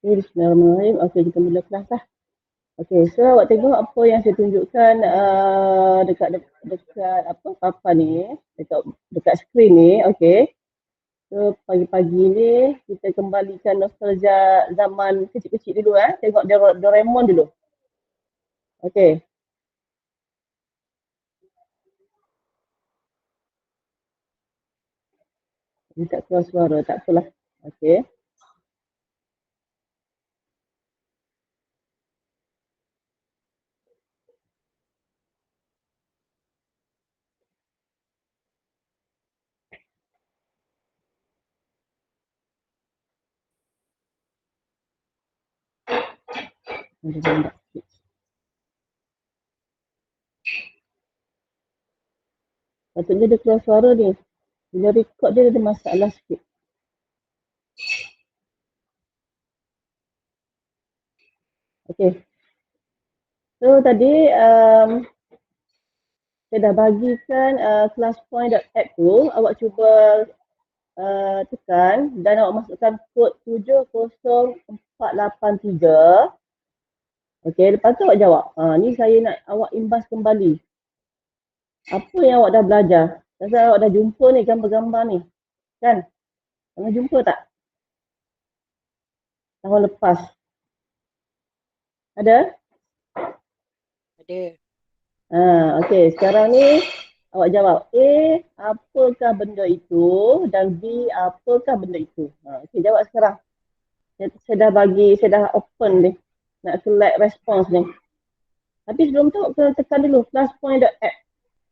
Okay, bismillahirrahmanirrahim. Okey, kita mula kelas lah. Okey, so awak tengok apa yang saya tunjukkan dekat apa papan ni, dekat skrin ni, okey. So pagi-pagi ni kita kembalikan nostalgia zaman kecil-kecil dulu Tengok Doraemon dulu. Okey. Ni tak keluar suara, tak apalah. Okey. Patutnya dia keluar suara ni. Bila record dia ada masalah sikit. Okey. So tadi saya dah bagikan classpoint.app tu. Awak cuba tekan dan awak masukkan kod 70483. Okey, lepas tu awak jawab. Ni saya nak awak imbas kembali. Apa yang awak dah belajar? Rasa awak dah jumpa ni gambar-gambar ni. Kan? Pernah jumpa tak? Tahun lepas. Ada? Ada. Okey, sekarang ni awak jawab A, apakah benda itu? Dan B, apakah benda itu? Okey, jawab sekarang. Saya dah open ni. Nak select response ni. Tapi sebelum tu, kena tekan dulu classpoint.app.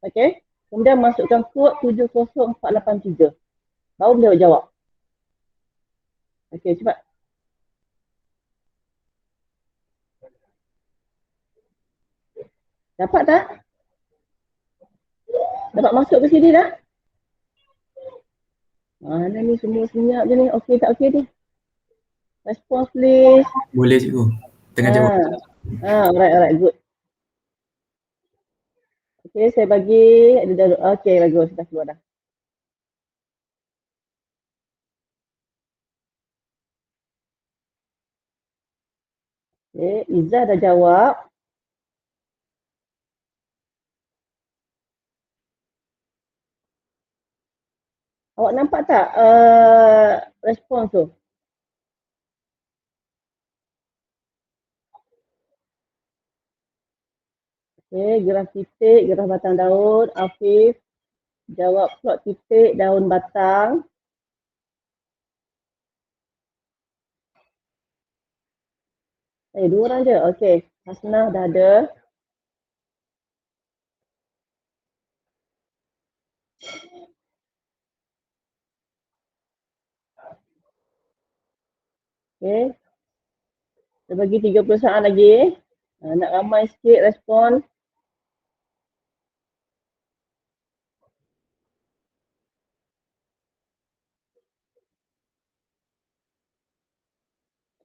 Okey. Kemudian masukkan kod 70483. Baru boleh jawab. Okey, cepat. Dapat tak? Dapat masuk ke sini dah? Mana ni semua senyap je ni. Okey tak okey ni? Response please. Boleh cikgu. Tengah jawab. Alright, good. Okey, saya bagi. Okey, bagus. Dah keluar dah. Okey, Izzah dah jawab. Awak nampak tak respons tu? Okey, gerah titik, gerah batang daun. Afif jawab plot titik, daun batang. Dua orang je. Okey, Hasnah dah ada. Okey. Kita bagi 30 saat lagi. Nak ramai sikit respon.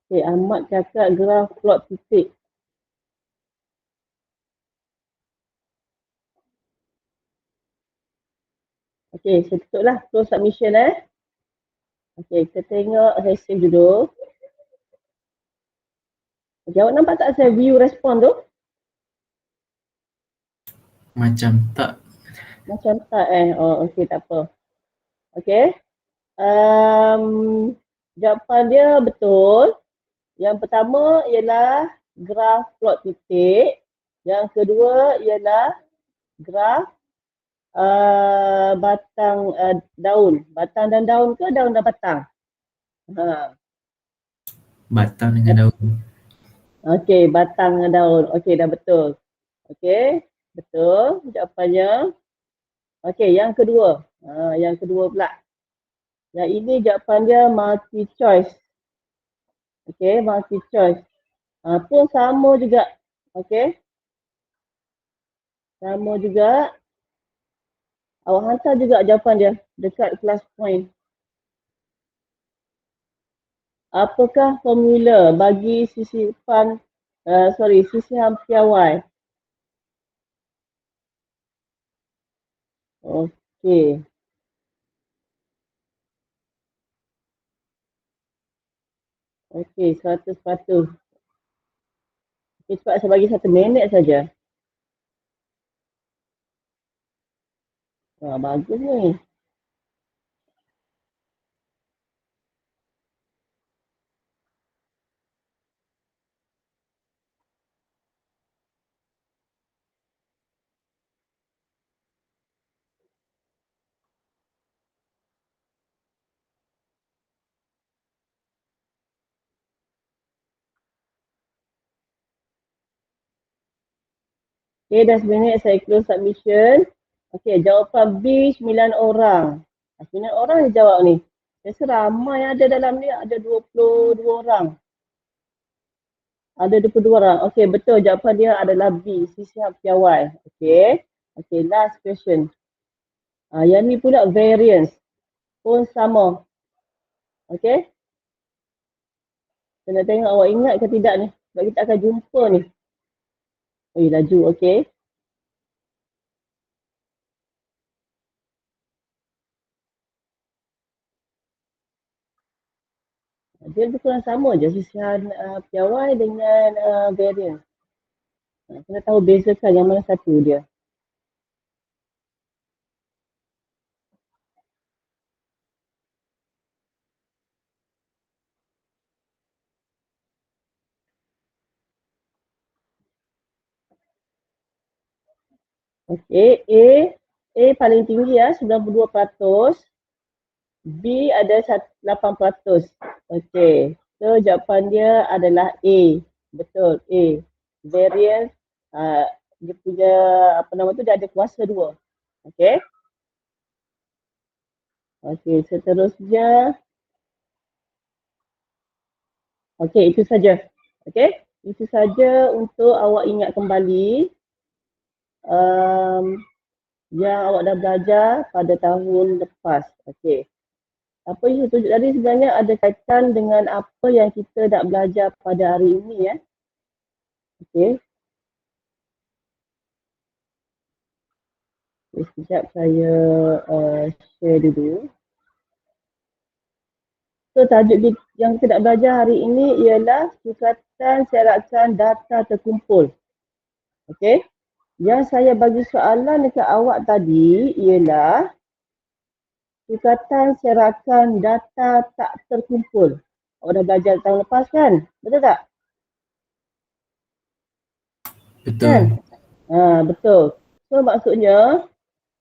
Okey, Ahmad cakap graf plot titik. Okey, saya tutuplah close submission Okey, kita tengok saya save dulu. Okey, awak nampak tak saya view respon tu? Macam tak. Macam tak Oh, okey, tak apa. Okey. Jawapan dia betul. Yang pertama ialah graf plot titik. Yang kedua ialah graf batang daun. Batang dan daun ke daun dan batang? Batang dengan daun. Okey, batang dengan daun. Okey, dah betul. Okey, betul jawapannya. Okey, yang kedua. Yang kedua pula. Yang ini jawapan dia multi choice. Okey, multi choice. Pun sama juga. Okey. Sama juga. Awak hantar juga jawapan dia dekat class point. Apakah formula bagi sisipan sisihan piawai? Okey. Okey, 100%. Okey, cepat saya bagi 1 minit saja. Wah, bagus ni. Okey, dah 1 minit saya close submission. Okey, jawapan B 9 orang. 9 orang je jawab ni. Saya rasa ramai ada dalam ni, ada 22 orang. Ada 22 orang. Okey, betul jawapan dia adalah B, sisiap piawai. Okey. Okey, last question. Yang ni pula variance. Pun sama. Okey. Saya nak tengok awak ingat ke tidak ni. Sebab kita akan jumpa ni. Laju. Okey. Dia lebih kurang sama je sisihan piawai dengan variance. Kena tahu bezakan yang mana satu dia. Okey, A paling tinggi ya, 92%. B ada 8%. Okey. So jawapan dia adalah A. Betul, A. Variance dia punya dia ada kuasa 2. Okey. Okey, seterusnya. Okey, itu saja. Okey. Itu saja untuk awak ingat kembali yang awak dah belajar pada tahun lepas. Okey. Apa yang saya tunjuk tadi sebenarnya ada kaitan dengan apa yang kita nak belajar pada hari ini ya. Okey. Sekejap saya share dulu. So tajuk yang kita nak belajar hari ini ialah sukatan serakan data terkumpul. Okey. Yang saya bagi soalan dekat awak tadi ialah sukatan serakan data tak terkumpul. Awak dah belajar tahun lepas kan? Betul tak? Betul. Kan? Betul. So maksudnya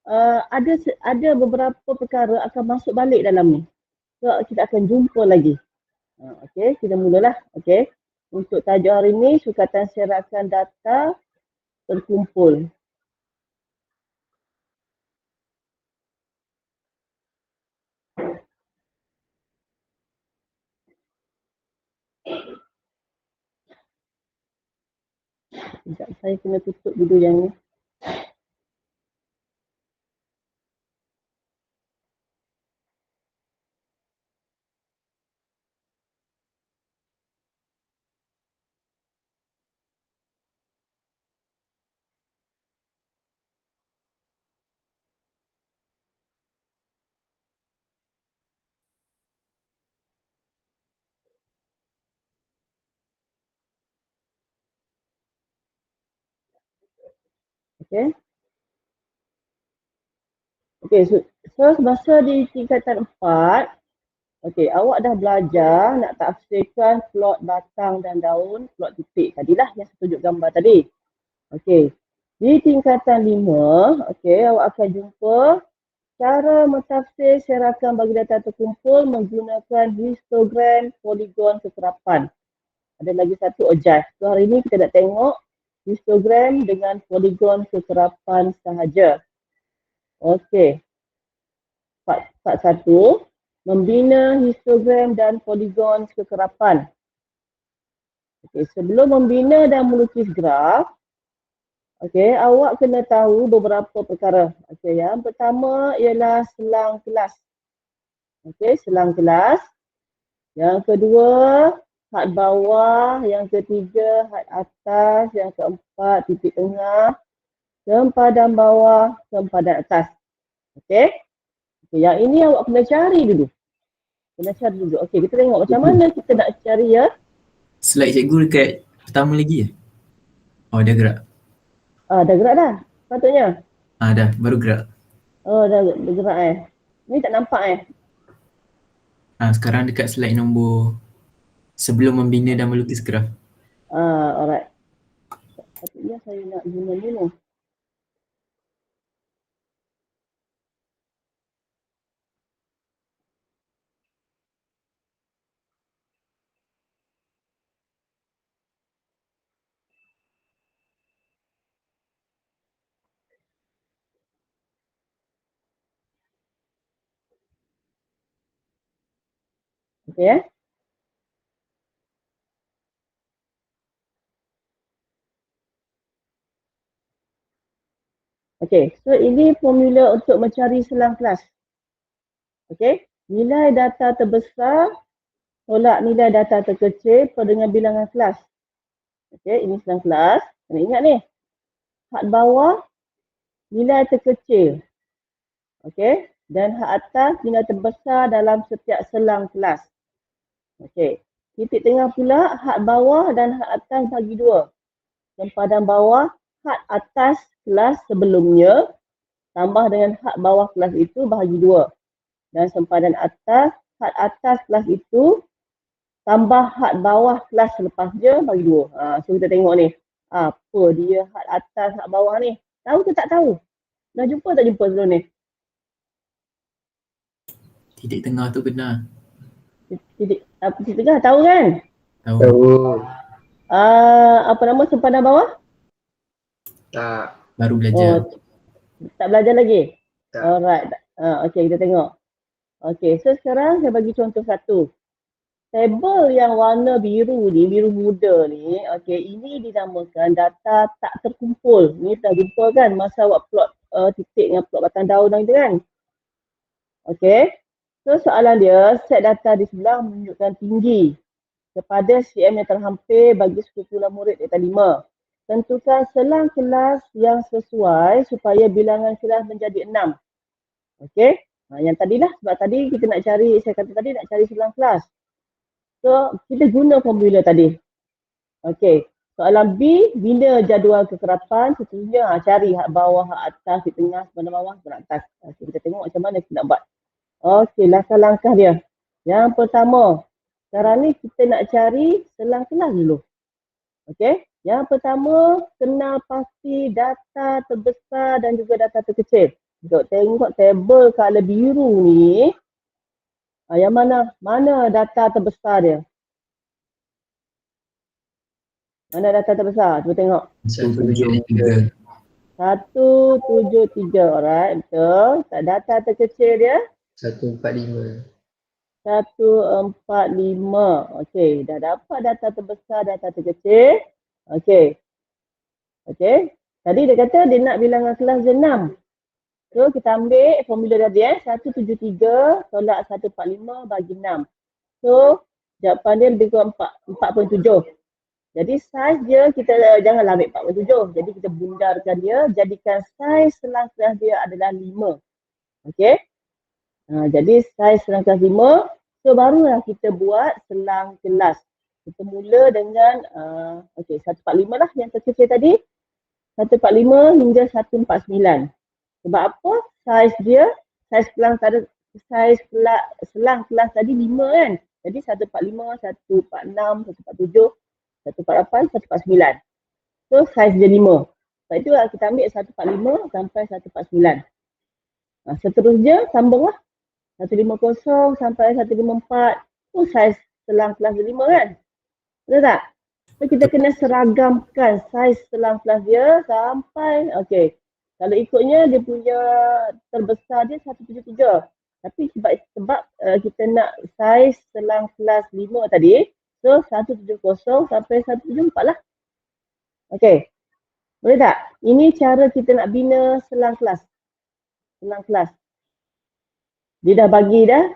ada beberapa perkara akan masuk balik dalam ni. So kita akan jumpa lagi. Okey, kita mulalah. Okey. Untuk tajuk hari ni sukatan serakan data terkumpul. Sekejap saya kena tutup dulu yang ni. Okey. Okey, so masa di tingkatan 4, okey, awak dah belajar nak tafsirkan plot batang dan daun, plot titik tadilah yang saya tunjuk gambar tadi. Okey. Di tingkatan 5, okey, awak akan jumpa cara mentafsir serakan bagi data terkumpul menggunakan histogram poligon kekerapan. Ada lagi satu objek. So hari ini kita nak tengok histogram dengan poligon kekerapan sahaja. Okey. Part 1, membina histogram dan poligon kekerapan. Okey, sebelum membina dan melukis graf, okey, awak kena tahu beberapa perkara. Okey, yang pertama ialah selang kelas. Okey, selang kelas. Yang kedua, had bawah. Yang ketiga, had atas. Yang keempat, titik tengah. Sempadan bawah, sempadan atas. Okey. Okey, yang ini awak kena cari dulu. Kena cari dulu. Okey, kita tengok macam mana kita nak cari ya. Slide cikgu dekat pertama lagi ya? Oh, dia gerak. Dah gerak dah. Patutnya. Dah, baru gerak. Dah gerak Ni tak nampak Sekarang dekat slide nombor sebelum membina dan melukis graf. Alright. Patutnya saya nak guna dulu. Okey Okey, so ini formula untuk mencari selang kelas. Okey, nilai data terbesar tolak nilai data terkecil per dengan bilangan kelas. Okey, ini selang kelas. Kena ingat ni. Hak bawah nilai terkecil. Okey, dan hak atas nilai terbesar dalam setiap selang kelas. Okey, titik tengah pula hak bawah dan hak atas bagi 2. Sempadan bawah hak atas kelas sebelumnya tambah dengan hak bawah kelas itu bahagi 2. Dan sempadan atas, hak atas kelas itu tambah hak bawah kelas selepasnya bagi 2. So kita tengok ni. Apa dia hak atas, hak bawah ni? Tahu ke tak tahu? Dah jumpa tak jumpa sebelum ni? Titik tengah tu benar. Titik tengah tahu kan? Tahu. Apa nama sempadan bawah? Tak. Baru belajar. Tak belajar lagi? Tak. Alright. Okey, kita tengok. Okey, so sekarang saya bagi contoh satu. Tabel yang warna biru ni, biru muda ni, okey, ini dinamakan data tak terkumpul. Ni dah jumpa kan masa awak plot titik dengan plot batang daun itu kan? Okey. So soalan dia, set data di sebelah menunjukkan tinggi kepada CM yang terhampir bagi sekumpulan murid data 5. Tentukan selang kelas yang sesuai supaya bilangan kelas menjadi 6. Okey. Yang tadilah, sebab tadi kita nak cari, saya kata tadi nak cari selang kelas. So, kita guna formula tadi. Okey. Soalan B, bina jadual kekerapan. Seterusnya, cari hak bawah, hak atas, di tengah, sebelah bawah, sebelah atas. Okay, kita tengok macam mana kita nak buat. Okey, langkah-langkah dia. Yang pertama, sekarang ni kita nak cari selang kelas dulu. Okey. Yang pertama, kenal pasti data terbesar dan juga data terkecil. Tengok tabel color biru ni. Yang mana data terbesar dia? Mana data terbesar? Cuba tengok. 173. 173, alright, betul. Data terkecil dia? 145. 145. Okey, dah dapat data terbesar, data terkecil. Okey. Okey. Tadi dia kata dia nak bilangan kelas dia 6. So, kita ambil formula tadi 173 tolak 145 bagi 6. So, jawapan dia lebih kurang 4.7. Jadi saiz dia kita janganlah ambil 4.7. Jadi kita bundarkan dia, jadikan saiz selang kelas dia adalah 5. Okey. Jadi saiz selang kelas 5. So barulah kita buat selang kelas. Kita mula dengan 145 lah yang terkecil tadi. 145 hingga 149. Sebab apa? Saiz dia, saiz selang kelas tadi 5 kan. Jadi 145, 146, 147, 148, 149. So saiz dia 5. Sebab itu kita ambil 145 sampai 149. Seterusnya sambunglah. 150 sampai 154. Tu saiz selang kelas dia 5 kan. Betul tak? So kita kena seragamkan saiz selang kelas dia sampai, okey. Kalau ikutnya dia punya terbesar dia 173. Tapi sebab kita nak saiz selang kelas 5 tadi, so 170 sampai 174 lah. Okey. Boleh tak? Ini cara kita nak bina selang kelas. Selang kelas. Dia dah bagi dah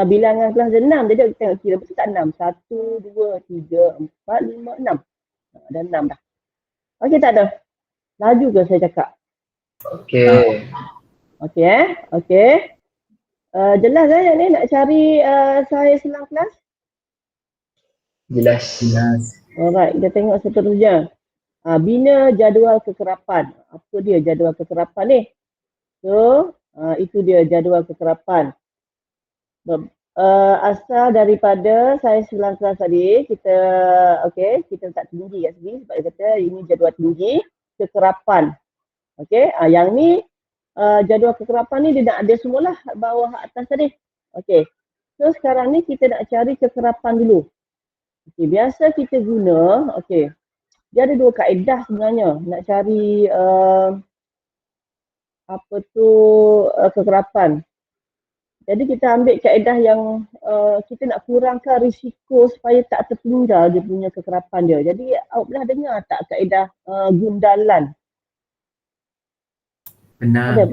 bilangan kelas dia 6. Jadi kita tengok kira betul tak 6? 1, 2, 3, 4, 5, 6. Dah 6 dah. Okey tak ada? Laju ke saya cakap? Okey. Okey Okey. Jelas kan yang ni nak cari saya selang kelas? Jelas. Alright, kita tengok seterusnya. Bina jadual kekerapan. Apa dia jadual kekerapan ni? So, itu dia jadual kekerapan. Asal daripada saya selang kelas tadi, kita kita letak tinggi kat sini sebab dia kata ini jadual tinggi kekerapan. Okey, yang ni jadual kekerapan ni dia nak ada semualah bawah atas tadi. Okey. So sekarang ni kita nak cari kekerapan dulu. Okey, biasa kita guna, dia ada dua kaedah sebenarnya nak cari kekerapan. Jadi kita ambil kaedah yang kita nak kurangkan risiko supaya tak tertinggal dia punya kekerapan dia. Jadi awak pernah dengar tak kaedah gundalan? Pernah. Ada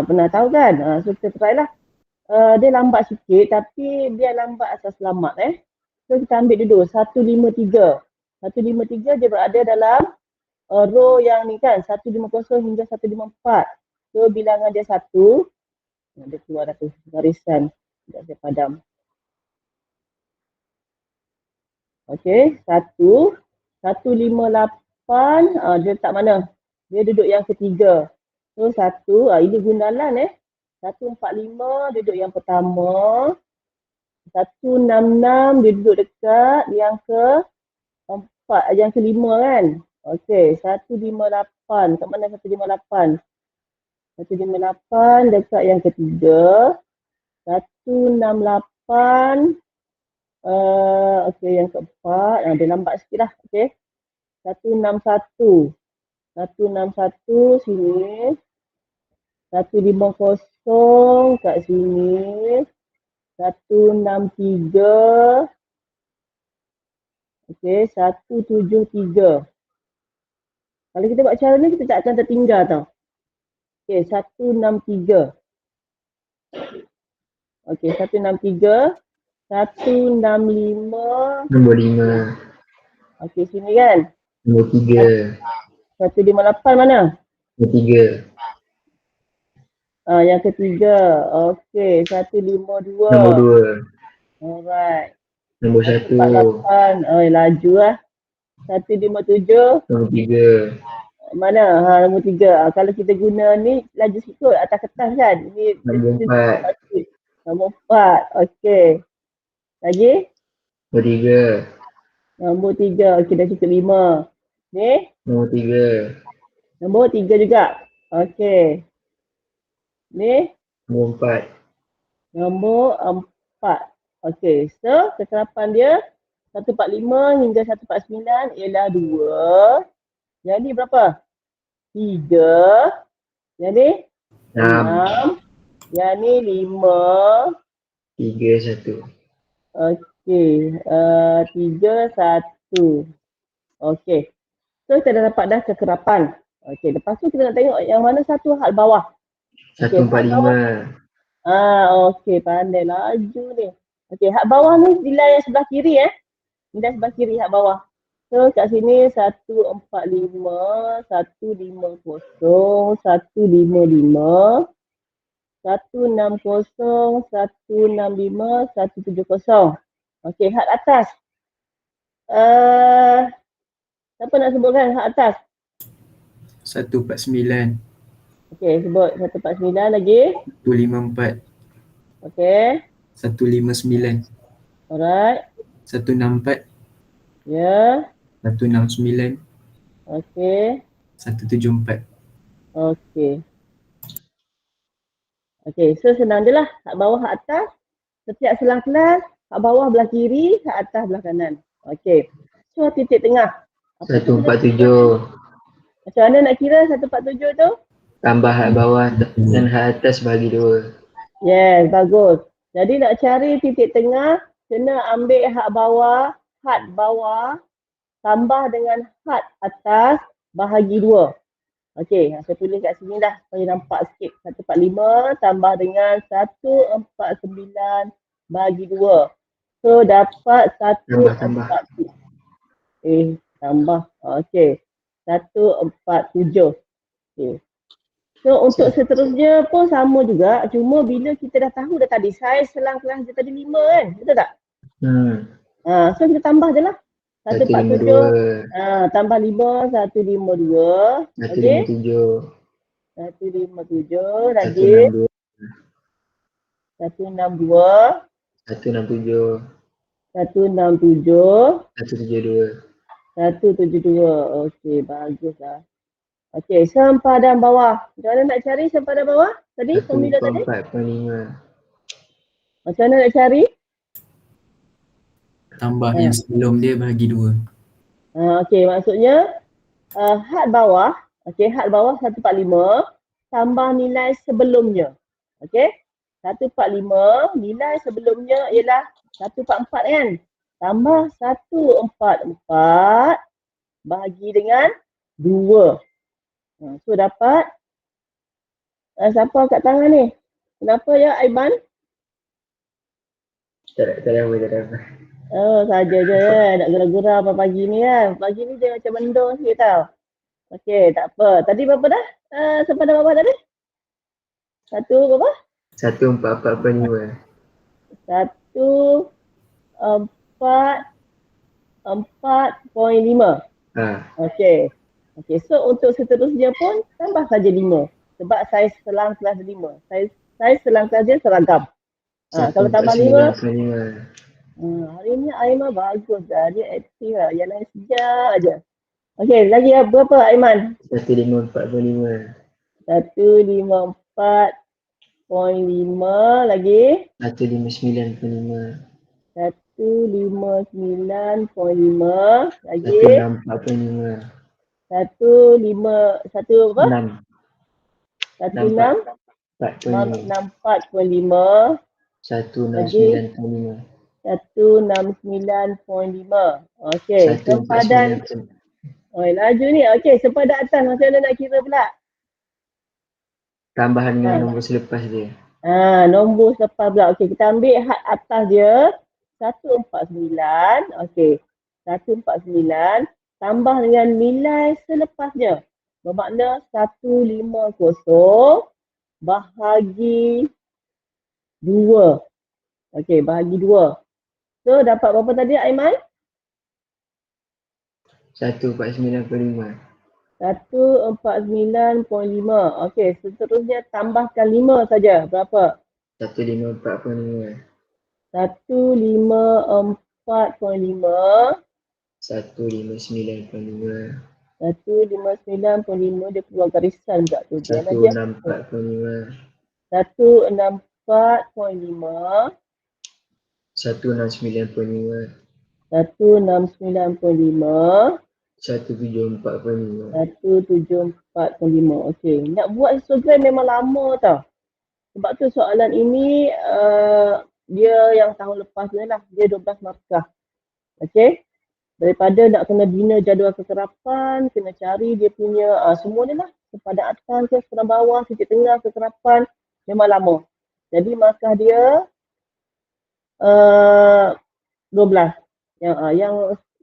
pernah tahu kan? So kita try lah. Dia lambat sikit tapi dia lambat asal selamat So kita ambil dulu 153. 153 dia berada dalam row yang ni kan 150 hingga 154. So bilangan dia 1. Dia keluar dah tu barisan. Sekejap saya padam. Okey, 1. 158 dia letak mana? Dia duduk yang ketiga. So 1, ini gundalan 145 duduk yang pertama. 166 dia duduk dekat yang keempat, yang kelima kan. Okey, 158. Kat mana 158? 158 dekat yang ketiga. 168 yang keempat. Dia lambat sikit lah. Okey. 161. 161 sini. 150 kat sini. 163. Okey, 173. Kalau kita buat cara ni kita tak akan tertinggal tau. Okey, 163. Okey, 163. 165. Nombor 5. Okey, sini kan? Nombor 3. 158 mana? Nombor 3. Yang ketiga. Okey, 152. Nombor 2. Alright. Nombor 1. 148. Laju lah. 157. Nombor 3. Mana? Nombor 3. Kalau kita guna ni laju sikit atas kertas kan? Ini Nombor 4. Nombor 4. Okey. Lagi? Nombor 3. Nombor 3. Okey, dah cukup 5. Ni? Nombor 3. Nombor 3 juga. Okey. Ni? Nombor 4. Nombor 4. Okey. So, kekerapan dia 145 hingga 149 ialah 2. Yang ni berapa? 3. Yang ni? 6. Yang ni 5. 3, 1. Okey. 3, 1. Okey. So kita dah dapat dah kekerapan. Okey. Lepas tu kita nak tengok yang mana satu hak bawah. 145. Okey. Pandai laju ni. Okey. Hak bawah ni nilai yang sebelah kiri Nilai sebelah kiri hak bawah. So kat sini 145, 150, 155, 160, 165, 170. Okey, hak atas. Siapa nak sebutkan hak atas? 149. Okey, sebut 149 lagi. 154. Okey. 159. Alright. 164. Ya. 169. Okey. 174. Okey. Okey, so senang je lah. Hak bawah, hak atas. Setiap selang kelas, hak bawah belah kiri, hak atas belah kanan. Okey. So titik tengah. 147. Macam mana nak kira 147 tu? Tambah hak bawah dan hak atas bagi 2. Yes, bagus. Jadi nak cari titik tengah, kena ambil hak bawah, had bawah, tambah dengan had atas, bahagi 2. Okey, saya tulis kat sini dah supaya nampak sikit. 145 tambah dengan 149 bagi 2. So dapat 147. Tambah. Okey. 147. Okey. So untuk seterusnya pun sama juga, cuma bila kita dah tahu dah tadi saiz selang kelas dia tadi 5 kan, betul tak? So kita tambah je lah. 147 tambah 5, 152. Okey. 157 lagi. 162. 167. 167. 172. 172. Okey, baguslah. Okey, sempadan bawah. Macam mana nak cari sempadan bawah? Tadi formula tadi? 1/4/5. Macam mana nak cari? Tambah yang sebelum dia bagi 2. Okey, maksudnya had bawah, had bawah 145 tambah nilai sebelumnya. Okey? 145 nilai sebelumnya ialah 144 kan? Tambah 144 bahagi dengan 2. So dapat siapa kat tangan ni? Kenapa ya Aiman? Tak ada apa. Oh, saja je nak gurau-gurau pagi ni kan. Pagi ni dia macam mendung sikit tau. Okey, tak apa. Tadi berapa dah? Sempadan bawah tadi? 1 berapa? 1/4/5. 1/4/5. Okey. Okey, so untuk seterusnya pun tambah saja 5. Sebab saiz selang kelas 5. Saiz selang kelas dia seragam. Kalau tambah 5, hari ni Aiman bagus dah. Dia aktif lah. Yang lain sejak aja. Okey, lagi berapa Aiman? 1/54/5. 1/54/5 lagi. 1/59/5. 1/59/5 lagi. 1/64/5. 1 apa? 6. 1/64/5 1/69/5. 1/69/5. Okey, sempadan. 1/49. Laju ni. Okey, sempadan atas macam mana nak kira pula? Tambahan dengan nombor selepas dia. Nombor selepas pula. Okey, kita ambil had atas dia 149. Okey. 149 tambah dengan nilai selepasnya. Bermakna 150 bahagi 2. Okey, bahagi 2. So dapat berapa tadi Aiman? 1/49/5. 1/49/5. Okey, seterusnya tambahkan 5 saja. Berapa? 1/54/5. 1/54/5. 1/59/5. 1/59/5 dia keluar garisan pula tu. 1/64/5. 1/64/5. 1/69/5. 1/69/5. 1/74/5. 1/74/5. Okey. Nak buat histogram memang lama tau. Sebab tu soalan ini dia yang tahun lepas ni lah. Dia 12 markah. Okey. Daripada nak kena bina jadual kekerapan, kena cari dia punya semua ni lah. Sepadan atas ke, sepadan bawah, titik tengah, kekerapan. Memang lama. Jadi markah dia 12.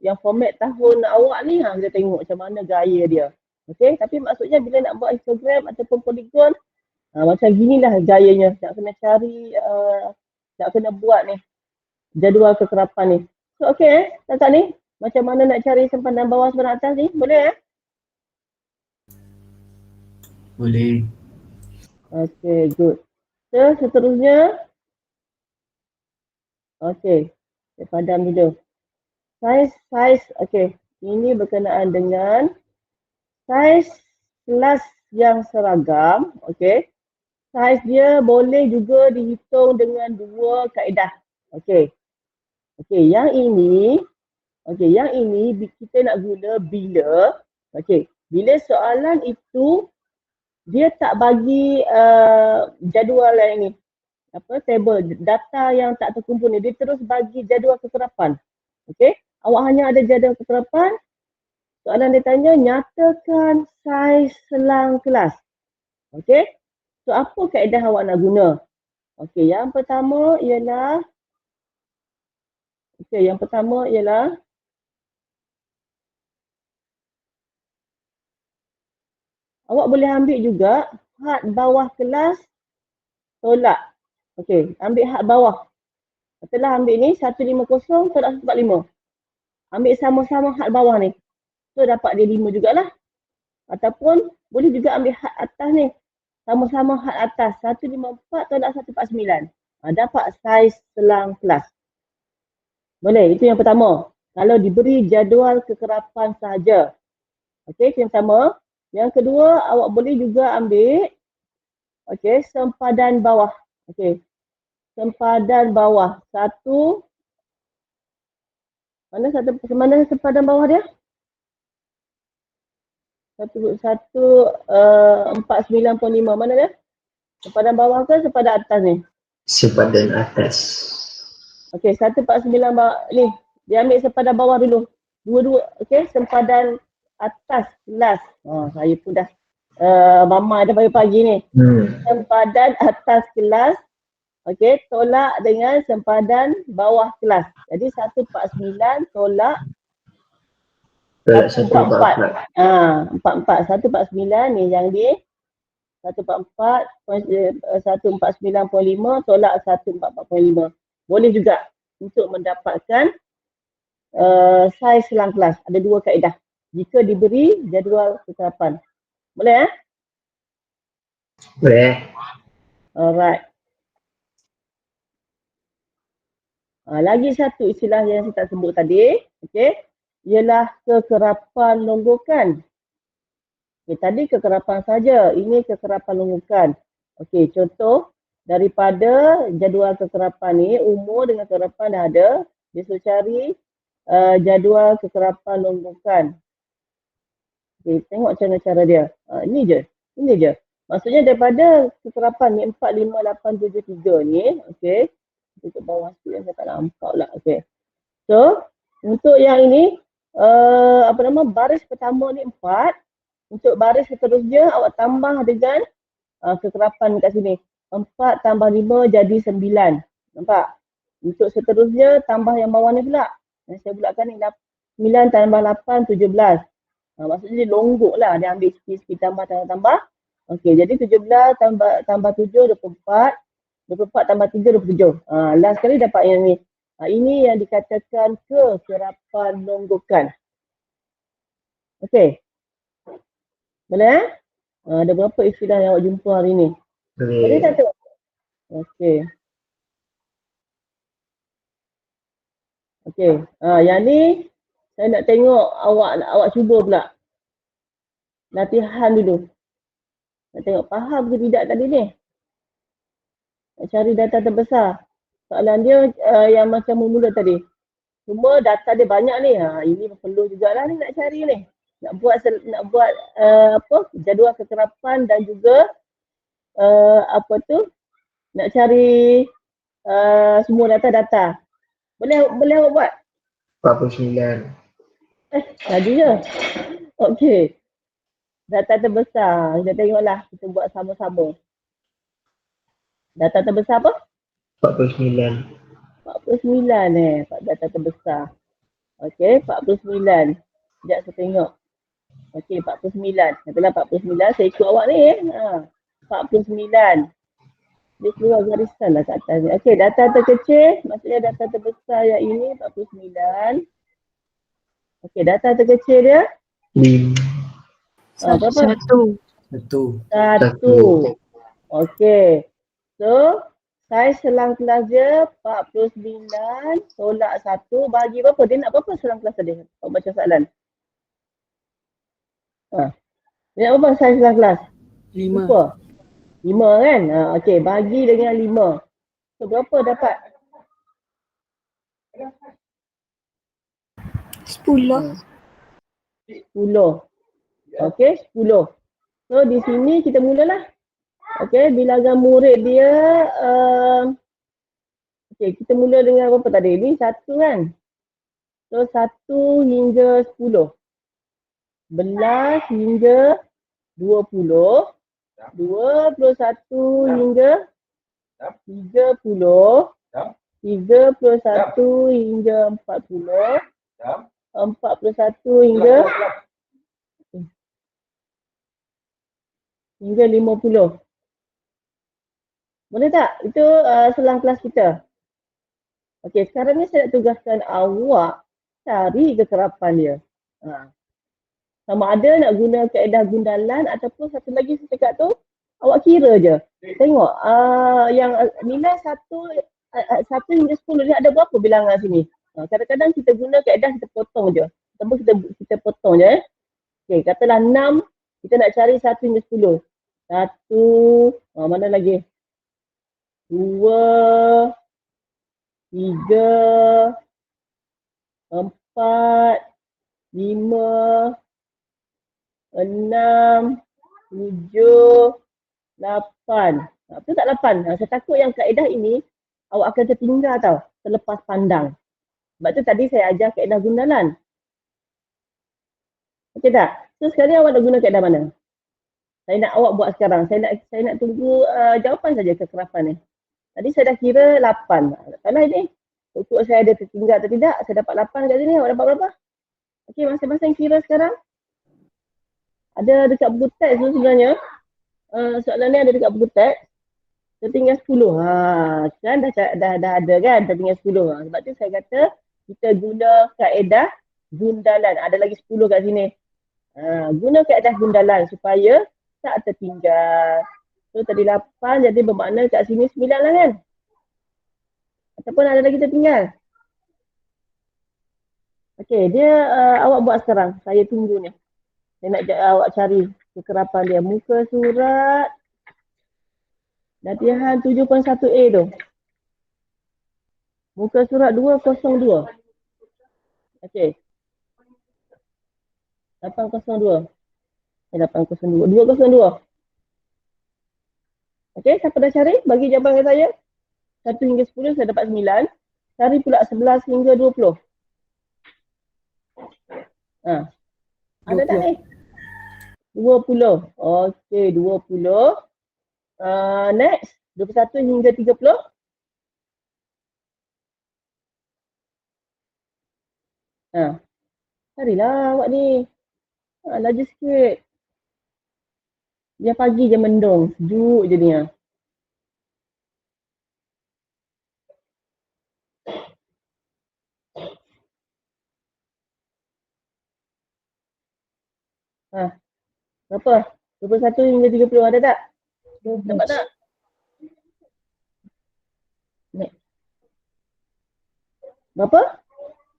Yang format tahun awak ni kita tengok macam mana gaya dia. Okey, tapi maksudnya bila nak buat histogram ataupun polygon macam ginilah gayanya. Nak kena cari nak kena buat ni jadual kekerapan ni. So okey kakak ni macam mana nak cari sempadan bawah sempadan atas ni? Boleh Boleh. Okey, good. So seterusnya okey, saya padam dulu. Saiz, okey. Ini berkenaan dengan saiz kelas yang seragam, okey. Saiz dia boleh juga dihitung dengan 2 kaedah. Okey. Okey, yang ini kita nak guna bila bila soalan itu dia tak bagi jadual yang ini. Table data yang tak terkumpul ni, dia terus bagi jadual kekerapan. Okey, awak hanya ada jadual kekerapan. Soalan dia tanya nyatakan saiz selang kelas. Okey, so apa kaedah awak nak guna? Okey, yang pertama ialah awak boleh ambil juga had bawah kelas tolak. Okey, ambil had bawah. Setelah ambil ni 150 tolak 145. Ambil sama-sama had bawah ni. So dapat dia 5 jugalah. Ataupun boleh juga ambil had atas ni. Sama-sama had atas 154 tolak 149. Dapat saiz selang kelas. Boleh, itu yang pertama. Kalau diberi jadual kekerapan sahaja. Okey, itu yang pertama. Yang kedua, awak boleh juga ambil sempadan bawah. Okey. Sempadan bawah. Mana sempadan bawah dia? 495. Mana dia? Sempadan bawah ke sempadan atas ni? Sempadan atas. Okey, 149 bawah ni. Dia ambil sempadan bawah dulu. Dua-dua, okey, sempadan atas kelas. Saya pun dah mama dah pagi-pagi ni. Sempadan atas kelas, okey, tolak dengan sempadan bawah kelas. Jadi 149 tolak 144. 44. 149 ni yang di 149.5 tolak 144.5. Boleh juga untuk mendapatkan saiz selang kelas. Ada dua kaedah. Jika diberi jadual kekerapan. Boleh Boleh. Alright. Lagi satu istilah yang saya tak sebut tadi, okey, ialah kekerapan longgokan. Okay, tadi kekerapan saja, ini kekerapan longgokan. Okey, contoh daripada jadual kekerapan ni, umur dengan kekerapan dah ada. Dia suruh cari jadual kekerapan longgokan. Okey, tengok macam mana cara dia. Ini je. Maksudnya daripada kekerapan ni 4, 5, 8, 7, 3 ni, okey. Tutup bawah sikit yang saya tak nampak pula. Okey. So, untuk yang ini, baris pertama ni 4. Untuk baris seterusnya, awak tambah dengan kekerapan kat sini. 4 tambah 5 jadi 9. Nampak? Untuk seterusnya, tambah yang bawah ni pula. Yang saya bulatkan ni 9 tambah 8, 17. Maksudnya dia longgok lah. Dia ambil sikit-sikit tambah. Okey, jadi 17 tambah 7, 24. 24 tambah 3, 27. Last kali dapat yang ni. Ini yang dikatakan kekerapan longgokan. Okey. Boleh ada berapa istilah yang awak jumpa hari ni? Boleh tak tu? Okey. Okey. Yang ni saya nak tengok awak cuba pula. Latihan dulu. Nak tengok faham ke tidak tadi ni. Nak cari data terbesar. Soalan dia yang macam mula tadi. Cuma data dia banyak ni. Ini perlu jugalah ni nak cari ni. Nak buat jadual kekerapan dan juga nak cari semua data-data. Boleh awak buat? 49. Tadi je. Okey. Data terbesar. Kita tengoklah. Kita buat sama-sama. Data terbesar apa? 49. 49 data terbesar. Okey, 49. Sekejap saya tengok. Okey, 49. Katalah 49. Saya ikut awak ni. 49. Dia keluar garisan lah kat atas ni. Okey, data terkecil. Maksudnya data terbesar yang ini 49. Okey, data terkecil dia? 5. Berapa? 1. Okey. So, saiz selang kelas dia 49 tolak 1 bagi berapa? Dia nak berapa selang kelas tadi? Awak baca soalan. Dia nak berapa saiz selang kelas? 5. 5 kan? Okey, bagi dengan 5. So, berapa dapat? 10. 10. Okey, 10. So, di sini kita mulalah. Okey, bilangan murid dia okey, kita mula dengan berapa tadi? Ni 1 kan? So 1 hingga 10. 11 hingga 20. 21 hingga 30. 31 hingga 40. 41 hingga hingga 50. Boleh tak? Itu selang kelas kita. Okey, sekarang ni saya nak tugaskan awak cari kekerapan dia. Sama ada nak guna kaedah gundalan ataupun satu lagi saya cakap tu, awak kira je. Tengok, yang nilai 1 hingga 10 ni ada berapa bilangan sini? Kadang-kadang kita guna kaedah kita potong je. Ataupun kita potong je. Okey, katalah 6, kita nak cari 1 hingga 10. 1, mana lagi? 2, 3, 4, 5, 6, 7, 8. Betul tak 8? Saya takut yang kaedah ini awak akan tertinggal tau, terlepas pandang. Sebab tu tadi saya ajar kaedah gundalan. Okey tak? So sekarang awak nak guna kaedah mana? Saya nak awak buat sekarang. Saya nak tunggu jawapan saja kekerapan ni. Tadi saya dah kira 8. Kalau ini ukur saya ada tertinggal atau tidak, saya dapat 8 kat sini. Awak dapat berapa? Okey, masing-masing kira sekarang. Ada dekat buku teks tu sebenarnya. Soalan ni ada dekat buku teks. Tertinggal 10. Kan dah ada kan tertinggal 10. Sebab tu saya kata kita guna kaedah gundalan. Ada lagi 10 kat sini. Guna kaedah gundalan supaya tak tertinggal. So tadi 8 jadi bermakna kat sini 9 lah kan? Ataupun ada lagi tertinggal? Okey, dia awak buat sekarang. Saya tunggu ni. Saya nak awak cari kekerapan dia. Muka surat latihan 7.1A tu. Muka surat 202. Okey. 802. 802. 202. Okey, siapa dah cari? Bagi jawapan ke saya. 1 hingga 10 saya dapat 9. Cari pula 11 hingga 20. Ada tak ni? 20. Okey, 20. Next, 21 hingga 30. Carilah awak ni. Laju sikit. Biar pagi je mendung. Sejuk je ni. Berapa? 21 hingga 30 ada tak? Dapat tak? Next. Berapa?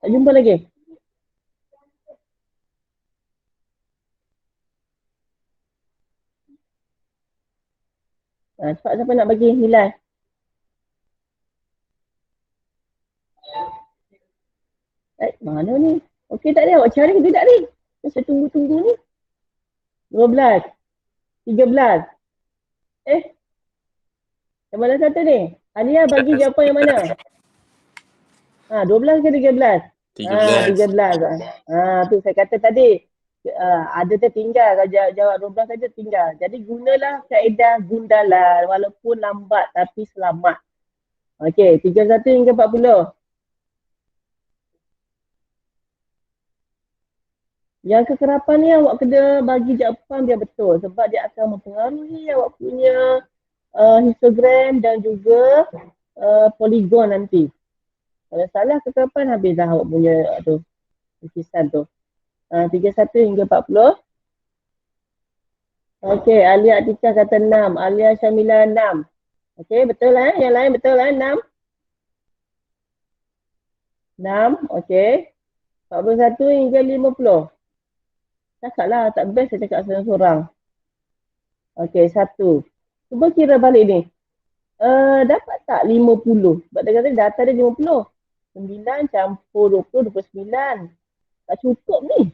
Tak jumpa lagi? Cepat siapa nak bagi nilai? Mana ni? Okey tak ni? Awak cari ke tidak ni? Saya tunggu-tunggu ni. 12. 13. Yang mana satu ni? Alia bagi jawapan yang mana? 12 ke 13? 13. Tu saya kata tadi. Ada tertinggal. Kalau jawab 12 saja tinggal. Jadi gunalah kaedah gundalan walaupun lambat tapi selamat. Okey, 31 hingga 40. Yang kekerapan ni awak kena bagi jawapan biar betul sebab dia akan mempengaruhi awak punya histogram dan juga poligon nanti. Kalau salah kekerapan habislah awak punya lukisan tu. 31 hingga 40. Okey, Alia Atika kata 6. Alia Syamila 6. Okey, betul lah. Yang lain betul lah 6. 6, okey. 41 hingga 50. Cakap lah, tak best saya cakap seorang-seorang. Okey, 1. Cuba kira balik ni. Dapat tak 50? Sebab dia kata data dia 50. 9 campur 20, 29. Tak cukup ni.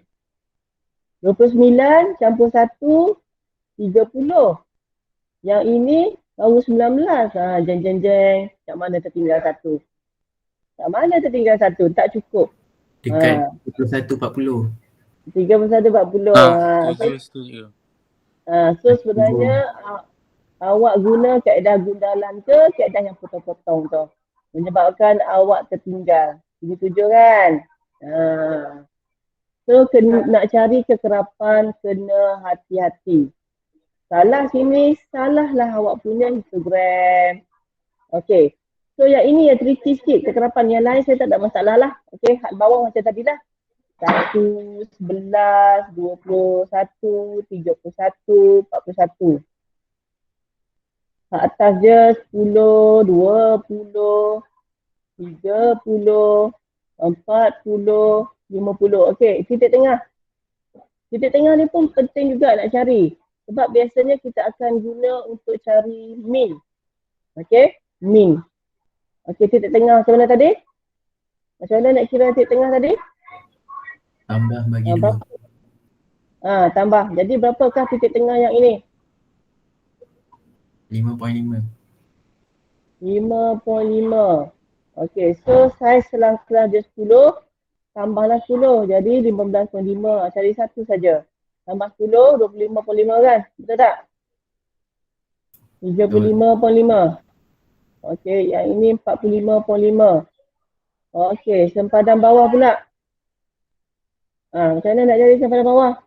29 campur 1, 30. Yang ini baru 19. Jeng. Kat mana tertinggal 1? Kat mana tertinggal 1? Tak cukup. Dekat 31-40. 31-40. Setuju. So sebenarnya awak guna kaedah gundalan ke kaedah yang potong-potong tu. Menyebabkan awak tertinggal. Setuju kan? So nak cari kekerapan kena hati-hati. Salah sini, salahlah awak punya histogram. Okey. So yang ini yang tricky sikit kekerapan. Yang lain saya tak ada masalah lah. Okey, had bawah macam tadi lah. 1, 11, 21, 31, 41. Kat atas je 10, 20, 30, 40, 50. Okey, titik tengah. Titik tengah ni pun penting juga nak cari. Sebab biasanya kita akan guna untuk cari min. Okey, min. Okey, titik tengah macam mana tadi? Macam mana nak kira titik tengah tadi? Tambah bagi Ah, 2. berapa? Tambah. Jadi berapakah titik tengah yang ini? 5.5. 5.5. Okey, so saiz selangkah dia 10, tambahlah 10. Jadi 15.5. Cari satu saja. Tambah 10, 25.5 kan? Betul tak? 35.5. Okey, yang ini 45.5. Okey, sempadan bawah pula. Macam mana nak cari sempadan bawah?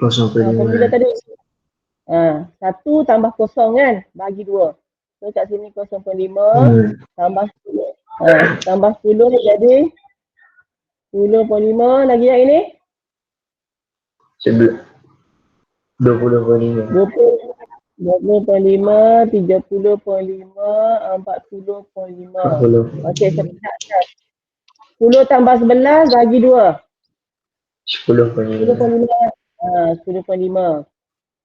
Formula 0.5. tadi. 1 tambah kosong kan? Bagi 2. So kat sini 0.5 tambah 10. Tambah 10 jadi 10.5. Lagi yang ini? 20.5. 20.5, 30.5, 40.5. 40. Okey, sebenarnya 10 tambah 11 bagi 2. 10.5. 10.5.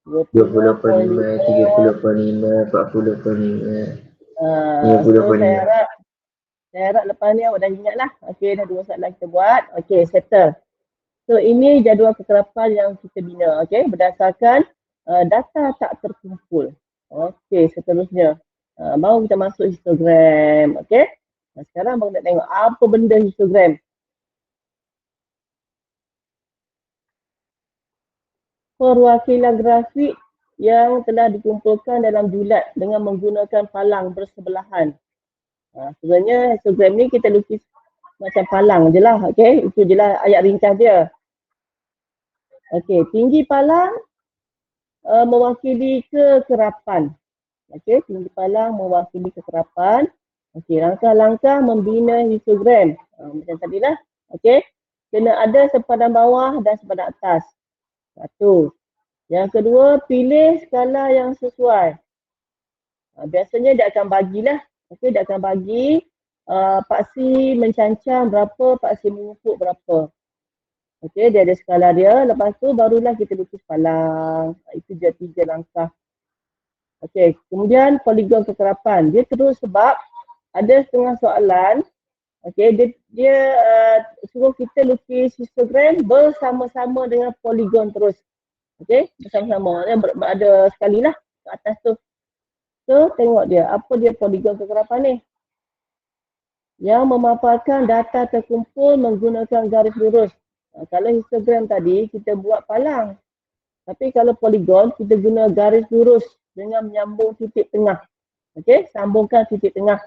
20.5, 30.5, 40.5. So saya harap lepas ni awak dah ingat lah. Okey, dah 2 soalan kita buat. Okey, settle. So ini jadual kekerapan yang kita bina. Okey, berdasarkan data tak terkumpul. Okey, seterusnya. Baru kita masuk histogram. Okey. Sekarang baru nak tengok apa benda histogram. Perwakilan grafik yang telah dikumpulkan dalam julat dengan menggunakan palang bersebelahan. Sebenarnya histogram ni kita lukis macam palang je lah. Okay, itu je lah ayat ringkas dia. Okay, tinggi palang mewakili kekerapan. Okay, tinggi palang mewakili kekerapan. Okay, langkah-langkah membina histogram. Macam tadi lah. Okay, kena ada sempadan bawah dan sempadan atas. Satu. Yang kedua, pilih skala yang sesuai. Biasanya dia akan bagilah. Okay, dia akan bagi paksi mencancang berapa, paksi mengupuk berapa. Okay, dia ada skala dia. Lepas tu barulah kita lukis palang. Itu je 3 langkah. Okay, kemudian poligon kekerapan. Dia terus sebab ada setengah soalan. Okay, dia suruh kita lukis histogram bersama-sama dengan poligon terus. Okay, bersama-sama. Ada sekali lah kat atas tu. So, tengok dia. Apa dia poligon kekerapan ni? Yang memaparkan data terkumpul menggunakan garis lurus. Kalau histogram tadi, kita buat palang. Tapi kalau poligon, kita guna garis lurus dengan menyambung titik tengah. Okay, sambungkan titik tengah.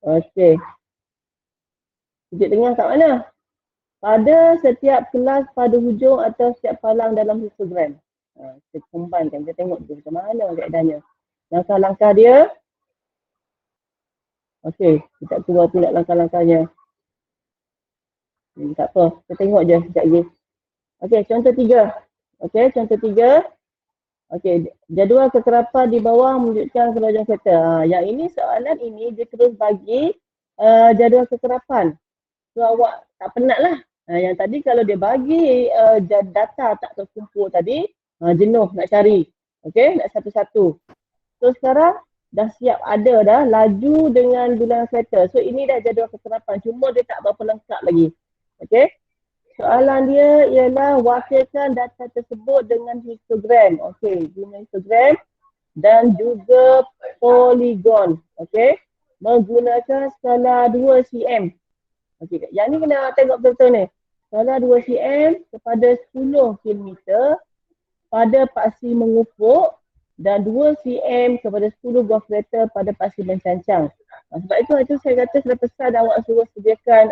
Okay. Titik tengah kat mana? Pada setiap kelas pada hujung atau setiap palang dalam histogram. Kita combine, kita tengok dia macam mana keadaannya. Langkah-langkah dia. Okey, kita keluar pula langkah-langkahnya. Tak apa, kita tengok je sekejap lagi. Okey, contoh 3. Okey, contoh 3. Okey, jadual kekerapan di bawah menunjukkan kerojan kereta. Yang ini soalan ini dia terus bagi jadual kekerapan. So awak tak penat lah. Yang tadi kalau dia bagi data tak terkumpul tadi, jenuh nak cari. Okey, nak satu-satu. So sekarang dah siap ada dah laju dengan bilangan kereta. So ini dah jadual kekerapan. Cuma dia tak berapa lengkap lagi. Okey. Soalan dia ialah wakilkan data tersebut dengan histogram. Okey, guna histogram dan juga poligon. Okey. Menggunakan skala 2 cm. Okey, yang ni kena tengok betul-betul ni. Skala 2 cm kepada 10 km pada paksi mengupuk dan 2 cm kepada 10 buah kereta pada paksi mencancang. Sebab itu saya kata saya pesan awak suruh sediakan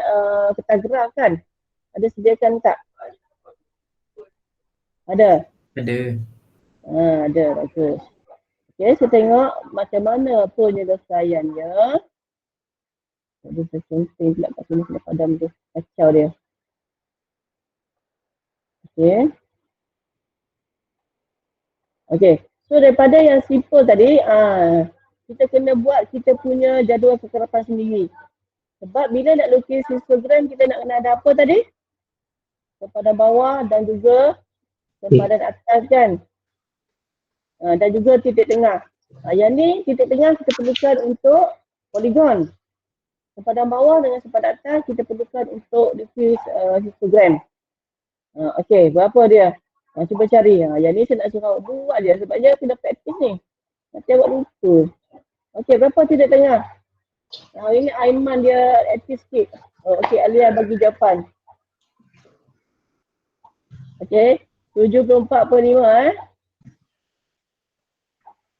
peta gerak kan? Ada sediakan tak? Ada. Ada. Ada, bagus. Okey, saya tengok macam mana penyelesaiannya. Ada sesuatu pula kat sini kena padam tu. Kacau dia. Okey. Okey. So daripada yang simple tadi, kita kena buat kita punya jadual kekerapan sendiri. Sebab bila nak lukis histogram, kita nak kena ada apa tadi? Sempadan bawah dan juga sempadan atas kan. Dan juga titik tengah. Yang ni titik tengah kita perlukan untuk poligon. Sempadan bawah dengan sempadan atas kita perlukan untuk lukis histogram. Okey, berapa dia? Cuba cari. Yang ni saya nak suruh awak buat je sebabnya kena praktis ni. Nanti awak lupa. Okey, berapa titik tengah? Ini Aiman dia aktif sikit. Okey, Alia bagi jawapan. Okey, 74.5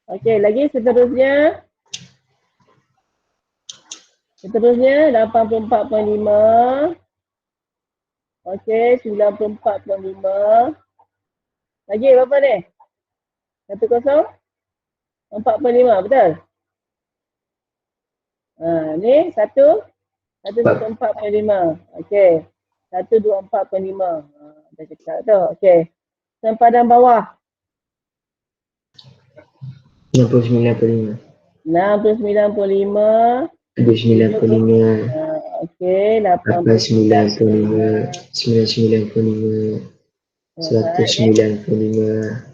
Okey, lagi seterusnya. Seterusnya 84.5. Okey, 94.5. Lagi berapa ni? 104.5, betul? Ni 124.5. Okey. 124.5. Dah cakap tu. Okey. Sempadan bawah. 69.5. 69.5. 79.5. Okey. 895. 99.5. 195.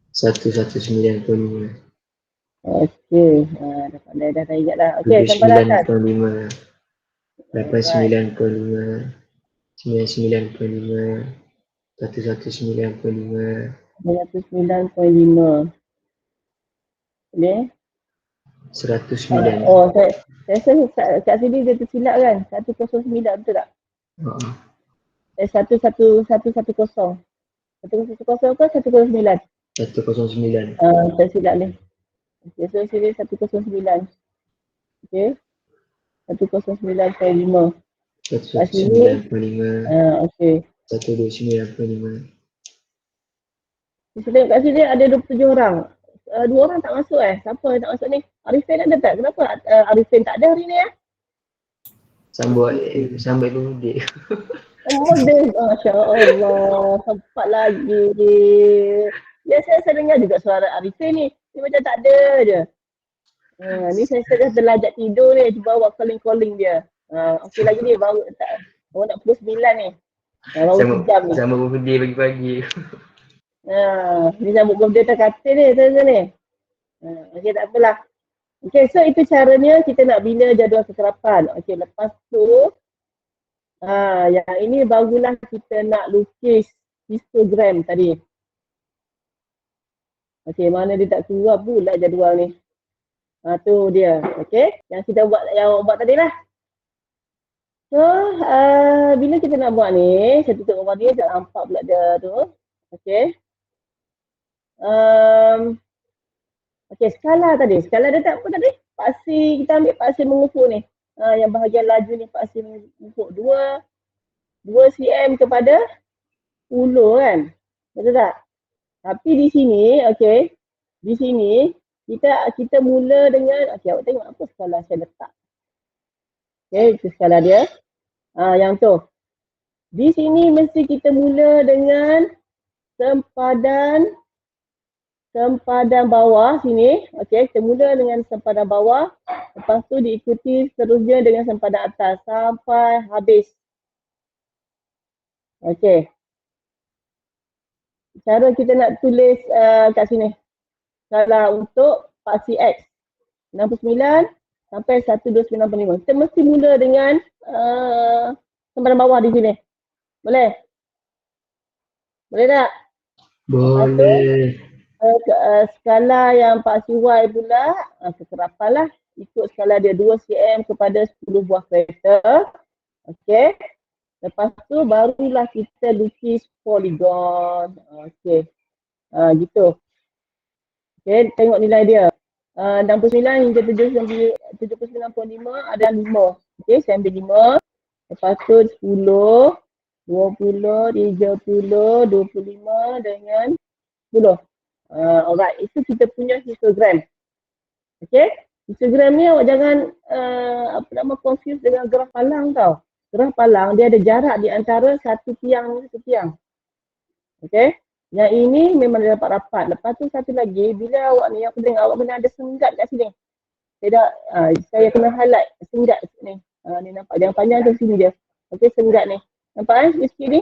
195. Okey. Dah pandai dah ingat dah. Okey, sempadan atas. 79.5. 89.5. 99.5. 119.5. 109.5. Ni. 109. Oh, saya rasa kat sini dia tersilap kan? 109 betul tak? 110. 110 ke 109? 109. Tersilap ni. Okay, so sini 109. Okay. 109.5. Kat sini. 109.5. Okay. 129.5. Kita tengok kat sini ada 27 orang. 2 orang tak masuk Siapa yang tak masuk ni? Arifin ada tak? Kenapa Arifin tak ada hari ni Sambut birthday. Oh, dia. Masya Allah. Sempat lagi. Biasa saya dengar juga suara Arifin ni. Dia macam tak ada je. Ni saya dah terlajak tidur ni. Cuba awak calling dia. Okey lagi ni baru baru nak pukul 9 ni. Baru sejam ni. Sambut birthday pagi-pagi. Ni sambut birthday terkata ni saya ni. Okey tak apalah. Okey, so itu caranya kita nak bina jadual kekerapan. Okey, lepas tu yang ini barulah kita nak lukis histogram tadi. Okey, mana dia tak keluar pula jadual ni. Tu dia. Okey, yang kita buat, yang awak buat tadi lah. So, bila kita nak buat ni, saya tutup gambar dia, tak nampak pula dia tu. Okey. Okey, skala tadi. Skala dia tak apa tadi? Pasir, kita ambil pasir mengufuk ni. Yang bahagian laju ni pasir mengufuk. 2 cm kepada 10 kan? Betul tak? Tapi di sini, okey. Di sini, kita mula dengan, okey, awak tengok apa skala saya letak. Okey, itu skala dia. Yang tu. Di sini mesti kita mula dengan sempadan bawah sini. Okey, kita mula dengan sempadan bawah. Lepas tu diikuti seterusnya dengan sempadan atas sampai habis. Okey. Cara kita nak tulis kat sini. Skala untuk paksi X. 69 sampai 129.5. Kita mesti mula dengan sempadan bawah di sini. Boleh? Boleh tak? Boleh. Skala yang paksi Y pula, kekerapan lah. Ikut skala dia 2 cm kepada 10 buah kereta. Okey. Lepas tu barulah kita lukis poligon. Okey. Gitu. Okey, tengok nilai dia. 69 hingga 79.5 ada 5. Okey, saya ambil 5. Lepas tu 10, 20, 30, 25 dengan 10. Alright, itu kita punya histogram. Okay, histogram ni awak jangan confuse dengan graf palang tau. Graf palang dia ada jarak di antara satu tiang dengan satu tiang. Okay, yang ini memang dia dapat rapat. Lepas tu satu lagi, bila awak ni, aku tengok awak kena ada senggat kat sini. Saya kena highlight senggat ni. Ni nampak yang panjang tu sini dia. Okay, senggat ni. Nampak di sikit ni?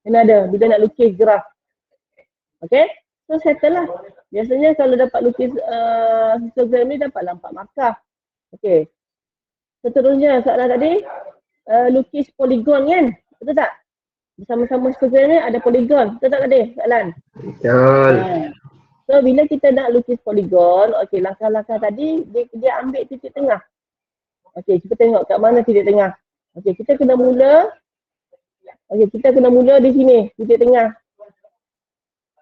Kena ada bila nak lukis graf. Okay, so settle lah. Biasanya kalau dapat lukis histogram ni dapat 4 markah. Okay. Seterusnya soalan tadi, lukis poligon kan? Betul tak? Bersama-sama histogram ni ada poligon. Betul tak tadi soalan? Betul. So bila kita nak lukis poligon, okay, langkah-langkah tadi dia ambil titik tengah. Okay, kita tengok kat mana titik tengah. Okay, kita kena mula di sini, titik tengah.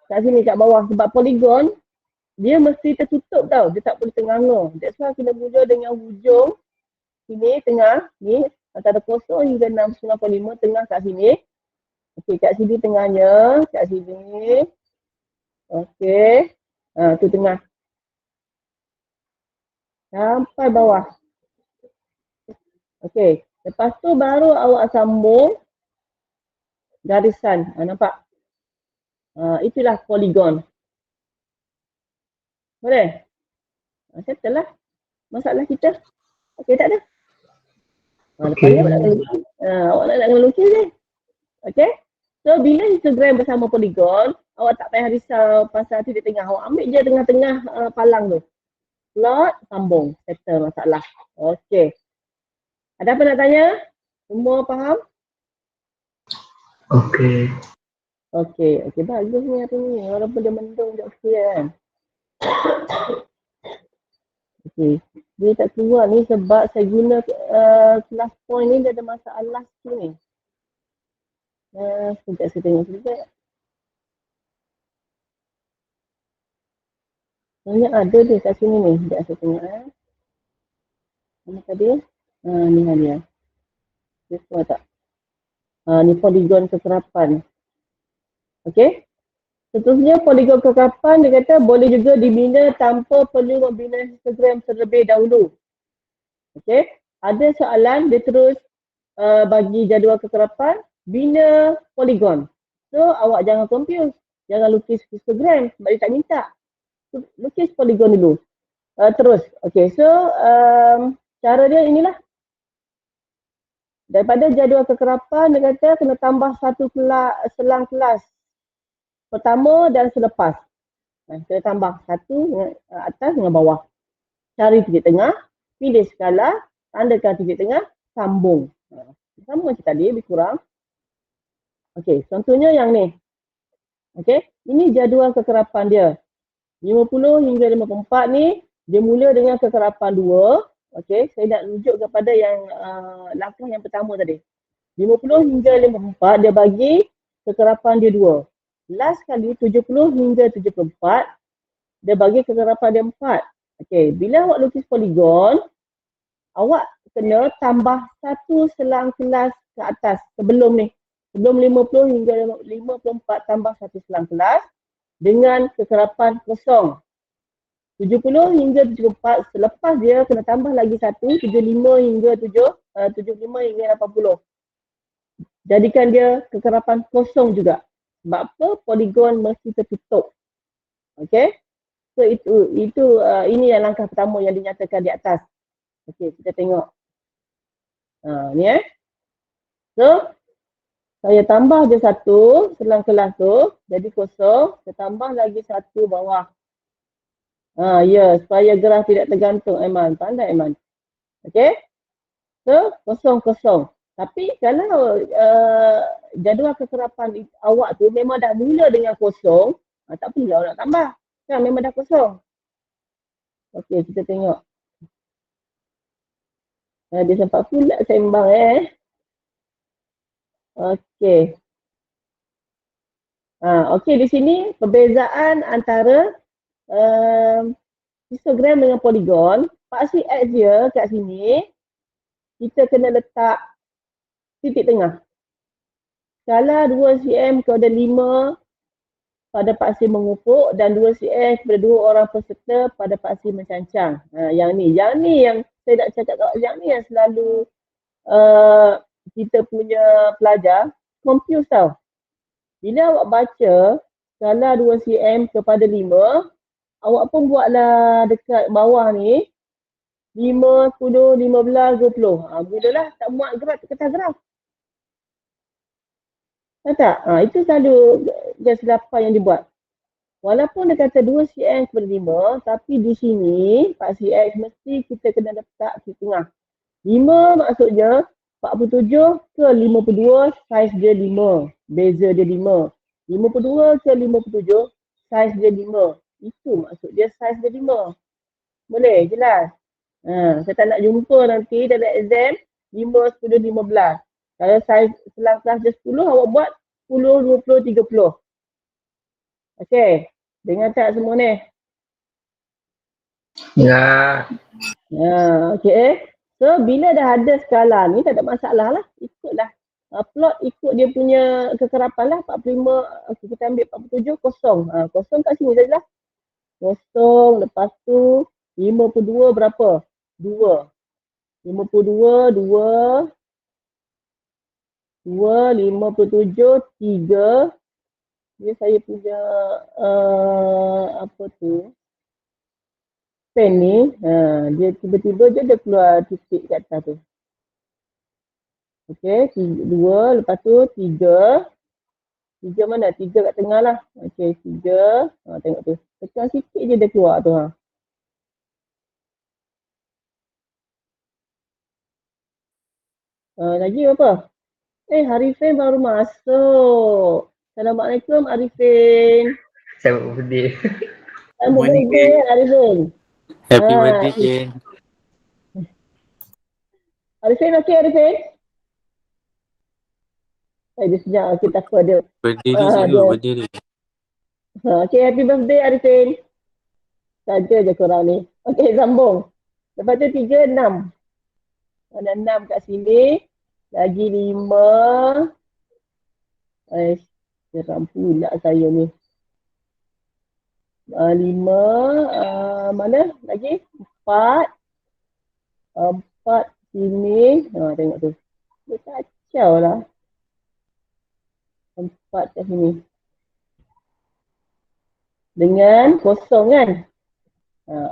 Kat sini, kat bawah. Sebab poligon, dia mesti tertutup tau. Dia tak boleh tengah-ngah. That's why kena mula dengan hujung. Sini, tengah. Ni, antara 0 hingga 695, tengah kat sini. Okey, kat sini tengahnya. Kat sini. Okey. Tu tengah. Sampai bawah. Okey. Lepas tu baru awak sambung garisan. Nampak? Itulah poligon. Boleh? Settle lah masalah kita. Okey, tak ada. Lepas ni awak nak kena lukis. Awak nak kena lukis ni. Okey? So, bila histogram bersama poligon, awak tak payah risau pasal titik tengah. Awak ambil je tengah-tengah palang tu. Plot, sambung. Settle masalah. Okey. Ada apa nak tanya? Semua faham? Okey. Okey, bagus ni hari ni. Walaupun dia mendung je okey kan. Okey, dia tak keluar ni sebab saya guna class point ni dia ada masalah ni. Sekejap saya tengok sekejap. Sebenarnya ada dia kat sini ni. Sekejap saya tengok Mana tadi? Ni dia. Dia semua tak? Ni poligon kekerapan. Okey. Seterusnya poligon kekerapan dia kata boleh juga dibina tanpa perlu membina histogram terlebih dahulu. Okey. Ada soalan dia terus bagi jadual kekerapan, bina poligon. So awak jangan confuse. Jangan lukis histogram sebab dia tak minta. Lukis poligon dulu. Terus. Okey. So cara dia inilah. Daripada jadual kekerapan dia kata kena tambah satu selang kelas pertama dan selepas. Kita tambah satu atas dengan bawah. Cari titik tengah, pilih skala, tandakan titik tengah, sambung. Sama macam tadi, lebih kurang. Okey, contohnya yang ni. Okey, ini jadual kekerapan dia. 50 hingga 54 ni, dia mula dengan kekerapan 2. Okey, saya nak rujuk kepada yang langkah yang pertama tadi. 50 hingga 54, dia bagi kekerapan dia 2. Last kali 70 hingga 74, dia bagi kekerapan dia 4. Okey, bila awak lukis poligon, awak kena tambah satu selang kelas ke atas sebelum ni. Sebelum 50 hingga 54 tambah satu selang kelas dengan kekerapan kosong. 70 hingga 74 selepas dia kena tambah lagi satu, 75 hingga 80. Jadikan dia kekerapan kosong juga. Sebab apa? Poligon mesti tertutup. Okey? So ini yang langkah pertama yang dinyatakan di atas. Okey, kita tengok. Ni So, saya tambah je satu selang kelas tu, jadi kosong. Saya tambah lagi satu bawah. Ya, supaya graf tidak tergantung. Aiman, pandai Aiman. Okey? So, kosong. Tapi kalau jadual kekerapan awak tu memang dah mula dengan kosong, tak perlu awak nak tambah. Kan memang dah kosong. Okey, kita tengok. Dia sempat pula sembang Okey. Okey, di sini perbezaan antara histogram dengan poligon. Paksi X dia kat sini, kita kena letak titik tengah. Skala 2 cm kepada 5 pada paksi mengupuk dan 2 cm kepada 2 orang peserta pada paksi mencancang. Yang ni yang saya nak cakap kat yang ni yang selalu kita punya pelajar confuse tau. Bila awak baca skala 2 cm kepada 5, awak pun buatlah dekat bawah ni 5, 10, 15, 20. Mulalah tak muat graf kertas graf. Tahu tak? Itu selalu kesilapan yang dibuat. Walaupun dia kata 2 cm kepada 5, tapi di sini paksi X mesti kita kena letak di tengah. 5 maksudnya 47 ke 52 saiz dia 5. Beza dia 5. 52 ke 57 saiz dia 5. Itu maksud dia saiz dia 5. Boleh? Jelas? Saya tak nak jumpa nanti dalam exam 5, 10, 15. Kalau saiz selang kelas dia 10, awak buat 10, 20, 30. Okey. Dengar tak semua ni? Ya. Okey. So, bila dah ada skala ni, tak ada masalah lah. Ikutlah. Plot ikut dia punya kekerapan lah. 45, okay, kita ambil 47, kosong. Kosong kat sini sajalah. Kosong, lepas tu 52 berapa? 2. 52, 2. 57, 3. Dia saya punya apa tu? Pen ni, dia tiba-tiba je dia keluar titik kat atas tu. Okey, 2, lepas tu 3. 3 mana? 3 kat tengah lah. Okey, 3. Tengok tu. Tekan sikit je dia keluar tu. Lagi apa? Arifin baru masuk. Assalamualaikum Arifin. Selamat birthday. Selamat birthday Arifin. Happy birthday, Jen. Arifin okey Arifin? Dia senyap kita takut ada. Birthday dia dulu, birthday dia. Okey, happy birthday Arifin. Saja je korang ni. Okey, sambung. Lepas tu 3, 6. Ada 6 kat sini. Lagi 5. Seram pula saya ni. 5. Mana? Lagi? 4. 4 sini. Tengok tu. Dia kacau lah. 4 kat sini. Dengan kosong kan?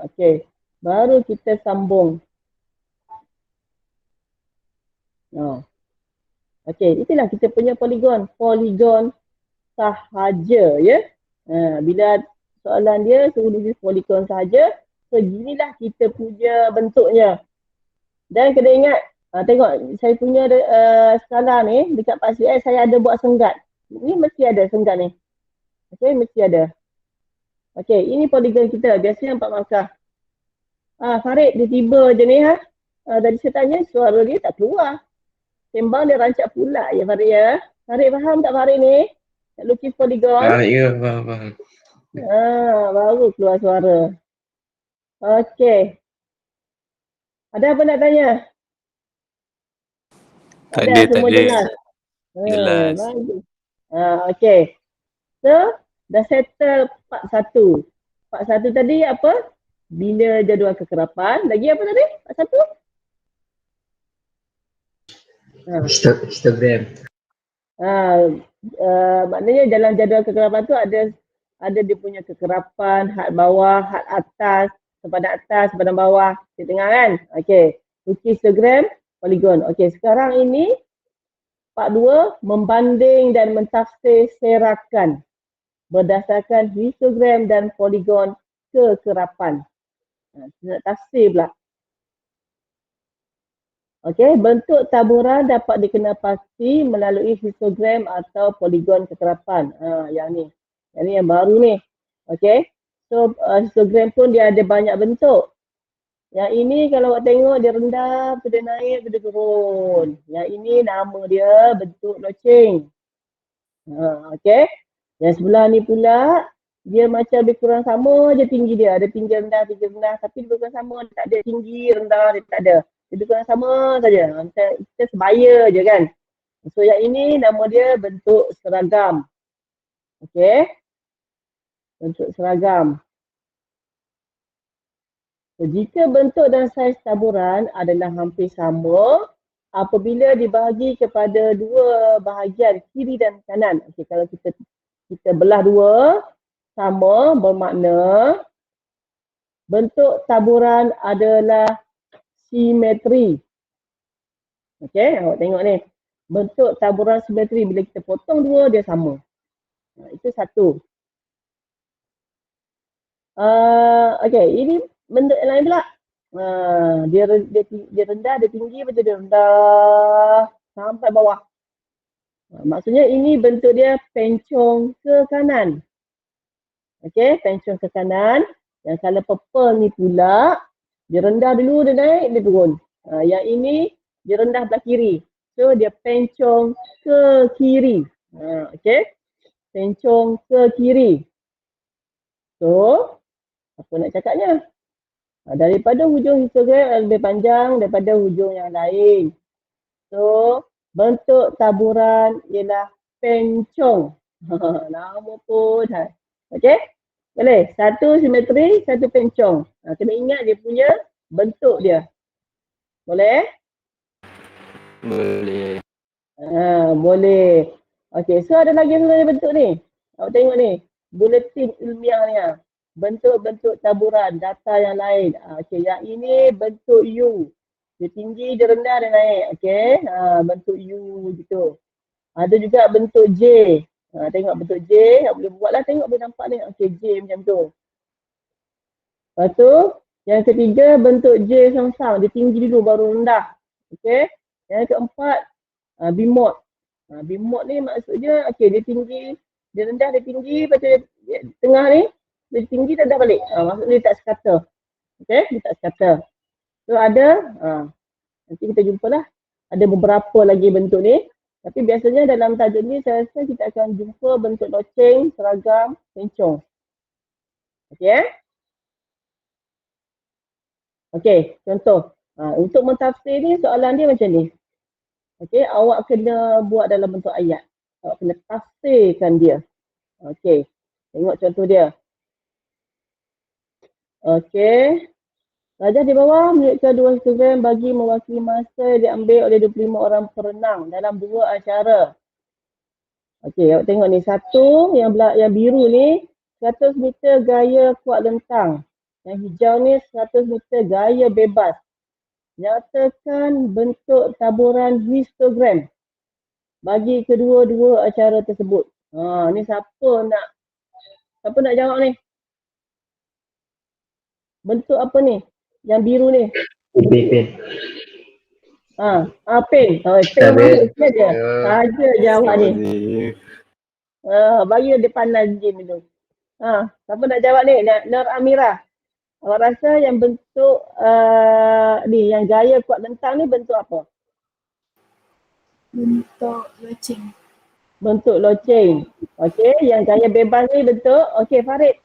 Okey. Baru kita sambung. Okey, itulah kita punya poligon. Poligon sahaja ya. Bila soalan dia suruh tulis poligon sahaja, so ginilah kita punya bentuknya. Dan kena ingat, tengok saya punya skala ni dekat paksi X saya ada buat senggat. Ni mesti ada senggat ni. Okey, mesti ada. Okey, ini poligon kita. Biasanya 4 markah. Farid dia tiba je ni tadi saya tanya suara dia tak keluar. Sembang dia rancak pula ya Farid ya. Farid faham tak Farid ni? Nak lukis poligon? Faham. Baru keluar suara. Okey. Ada apa nak tanya? Tak ada. Jelas. Jelas. Bagus. Okey. So, dah settle part 1. Part 1 tadi apa? Bina jadual kekerapan. Lagi apa tadi? Part 1? Histogram. Maknanya dalam jadual kekerapan tu ada dia punya kekerapan, had bawah, had atas, sepadan bawah, di tengah kan? Okey. Histogram, poligon. Okey, sekarang ini part 2 membanding dan mentafsir serakan berdasarkan histogram dan poligon kekerapan. Nak tafsir pula. Okey, bentuk taburan dapat dikenal pasti melalui histogram atau poligon kekerapan. Yang ni yang baru ni. Okey. So histogram pun dia ada banyak bentuk. Yang ini kalau awak tengok dia rendah, dia naik, dia turun. Yang ini nama dia bentuk loceng. Okey. Yang sebelah ni pula dia macam lebih kurang sama je tinggi dia. Ada tinggi rendah, tapi lebih kurang sama. Dia tak ada tinggi rendah, dia tak ada. Lebih kurang sama saja. Kita sebaya je kan. So yang ini nama dia bentuk seragam. Okey. Bentuk seragam. So, jika bentuk dan saiz taburan adalah hampir sama apabila dibahagi kepada dua bahagian kiri dan kanan. Okey, kalau kita belah dua sama bermakna bentuk taburan adalah simetri. Okey, awak tengok ni. Bentuk taburan simetri bila kita potong dua dia sama. Itu satu. Okey, ini bentuk yang lain pula. Dia rendah, dia tinggi, betul dia rendah sampai bawah. Maksudnya ini bentuk dia pencong ke kanan. Okey, pencong ke kanan. Yang kalau purple ni pula, dia rendah dulu, dia naik, dia turun. Yang ini, dia rendah belah kiri. So, dia pencong ke kiri. Okey, pencong ke kiri. So, apa nak cakapnya? Daripada hujung histogram lebih panjang daripada hujung yang lain. So, bentuk taburan ialah pencong. Nama pun. Okey? Boleh? Satu simetri, satu pencong. Kena ingat dia punya bentuk dia. Boleh? Boleh. Boleh. Okey, so ada lagi sebenarnya bentuk ni. Awak tengok ni. Buletin ilmiah ni. Bentuk-bentuk taburan, data yang lain. Okey, yang ini bentuk U. Dia tinggi, dia rendah, dia naik. Okey, bentuk U gitu. Ada juga bentuk J. Tengok bentuk J, boleh buat lah, tengok boleh nampak ni. Okey, J macam tu. Lepas tu, yang ketiga bentuk J sama-sama. Dia tinggi dulu baru rendah. Okey. Yang keempat, bimod. Bimod ni maksudnya, okey, dia tinggi, dia rendah, dia tinggi, lepas tu dia tengah ni, dia tinggi dan dah balik. Maksudnya dia tak sekata. Okey, dia tak sekata. So ada, nanti kita jumpalah. Ada beberapa lagi bentuk ni. Tapi biasanya dalam tajuk ni saya rasa kita akan jumpa bentuk loceng, seragam, pencong. Okey. Okey, contoh. Untuk mentafsir ni soalan dia macam ni. Okey, awak kena buat dalam bentuk ayat. Awak kena tafsirkan dia. Okey, tengok contoh dia. Okey. Rajah di bawah menunjukkan dua histogram bagi mewakili masa yang diambil oleh 25 orang perenang dalam dua acara. Okey, awak tengok ni. Satu yang biru ni 100 meter gaya kuat lentang. Yang hijau ni 100 meter gaya bebas. Nyatakan bentuk taburan histogram bagi kedua-dua acara tersebut. Ni siapa nak jawab ni? Bentuk apa ni? Yang biru ni. Pen. Pen. Pen ni saja. Saja jawab ni. Bagi dia panas Jim itu. Siapa nak jawab ni? Nur Amira. Awak rasa yang bentuk ni, yang gaya kuat lentang ni bentuk apa? Bentuk loceng. Bentuk loceng. Okey, yang gaya bebas ni bentuk, okey Farid.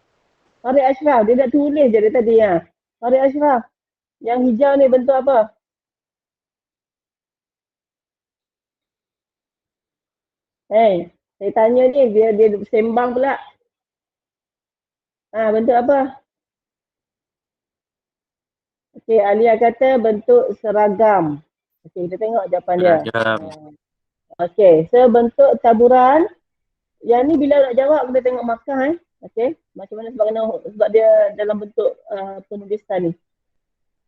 Farid Ashraf, dia dah tulis je dia tadi. Farid Ashraf, yang hijau ni bentuk apa? Saya tanya ni, dia sembang pula. Bentuk apa? Okey, Alia kata bentuk seragam. Okey, kita tengok jawapan dia. Okey, so bentuk taburan. Yang ni bila nak jawab, kita tengok markah. Okey, macam mana sebab dia dalam bentuk penulisan ni.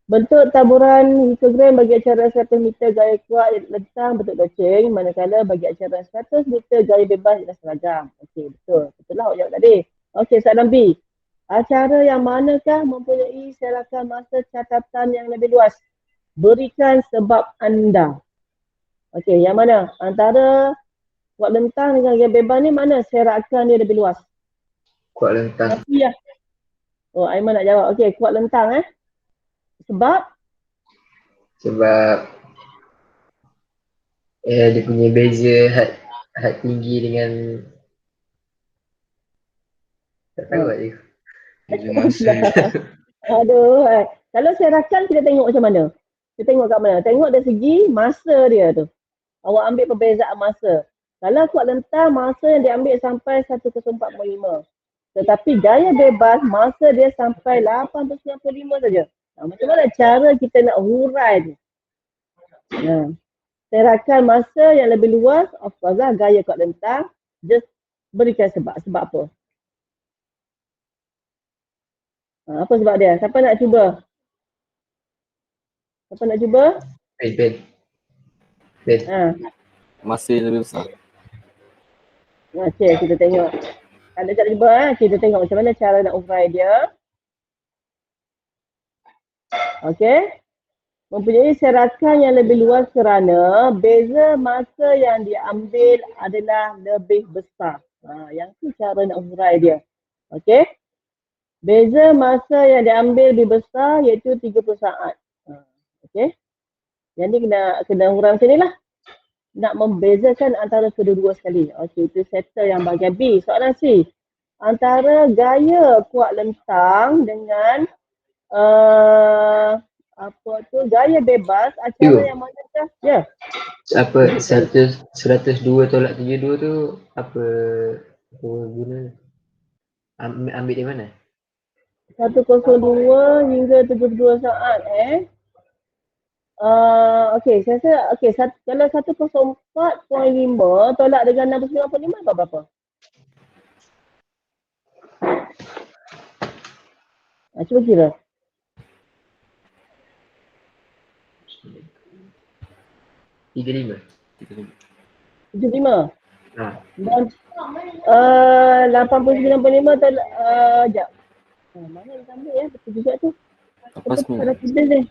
Bentuk taburan histogram bagi acara 100 meter gaya kuat lentang bentuk loceng, manakala bagi acara 100 meter gaya bebas ialah seragam. Okey, betul. Betul lah awak jawab tadi. Okey, soalan B. Acara yang manakah mempunyai serakan masa catatan yang lebih luas? Berikan sebab anda. Okey, yang mana? Antara kuat lentang dengan gaya bebas ni mana serakan dia lebih luas? Kuat lentang. Tapi ya. Aiman nak jawab. Okey, kuat lentang Sebab? Sebab dia punya beza had tinggi dengan tak tahu dia. Aduh. Kalau serakan kita tengok macam mana? Kita tengok kat mana? Tengok dari segi masa dia tu. Awak ambil perbezaan masa. Kalau kuat lentang, masa yang diambil sampai 1:45. Tetapi gaya bebas masa dia sampai 895 saja. Macam mana cara kita nak hurai tu? Serakan masa yang lebih luas, of course lah gaya kuat lentang. Just berikan sebab. Sebab apa? Apa sebab dia? Siapa nak cuba? Siapa nak cuba? Ben. Masa yang lebih besar. Okey, kita tengok. Ada tak cuba kita tengok macam mana cara nak urai dia. Okey. Mempunyai serakan yang lebih luas kerana beza masa yang diambil adalah lebih besar. Yang tu cara nak urai dia. Okey. Beza masa yang diambil lebih besar iaitu 30 saat. Okey. Jadi kena urai macam ni lah. Nak membezakan antara kedua-dua sekali. Okey, itu settle yang bahagian B. Soalan C. Antara gaya kuat lentang dengan gaya bebas, acara yang manakah? Ya. Apa 102 tolak 72 tu apa guna? Ambil di mana? 102 hingga 72 saat okey, saya rasa kalau 104.5 tolak dengan 695 berapa? Cuba kira. 35. 75. Dan 8095 tolak sekejap. Mana yang ambil ya? Betul juga tu. Apa semua? Ada tulis ni.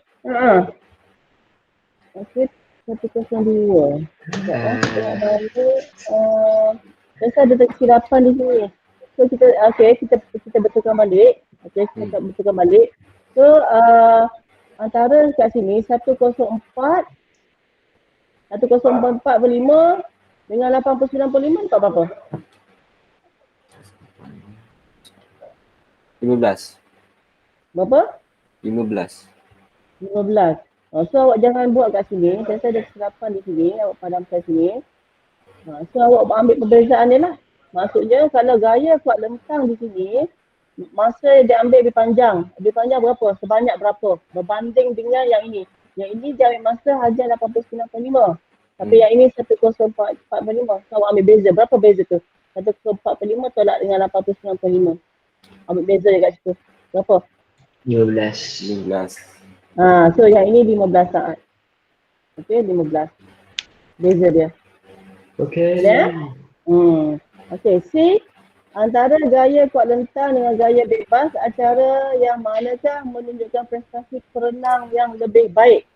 Okey, 102. Biasa ada kesilapan di sini. So kita betulkan balik. Okey, kita betulkan balik. So antara kat sini 104.5 dengan 895 dapat berapa? 15. Berapa? 15. 15. So awak jangan buat kat sini. Saya ada kesilapan di sini. Awak padamkan sini. So awak ambil perbezaan dia lah. Maksudnya kalau gaya kuat lentang di sini, masa dia ambil lebih panjang. Lebih panjang berapa? Sebanyak berapa? Berbanding dengan yang ini. Yang ini dia ambil masa hanya 895. Tapi yang ini 104.5. So awak ambil beza. Berapa beza tu? 145 tolak dengan 895. Ambil beza je kat situ. Berapa? 15. So yang ini 15 saat. Okey, 15. Beza dia. Okey. Okey, C. Antara gaya kuat lentang dengan gaya bebas, acara yang manakah menunjukkan prestasi perenang yang lebih baik?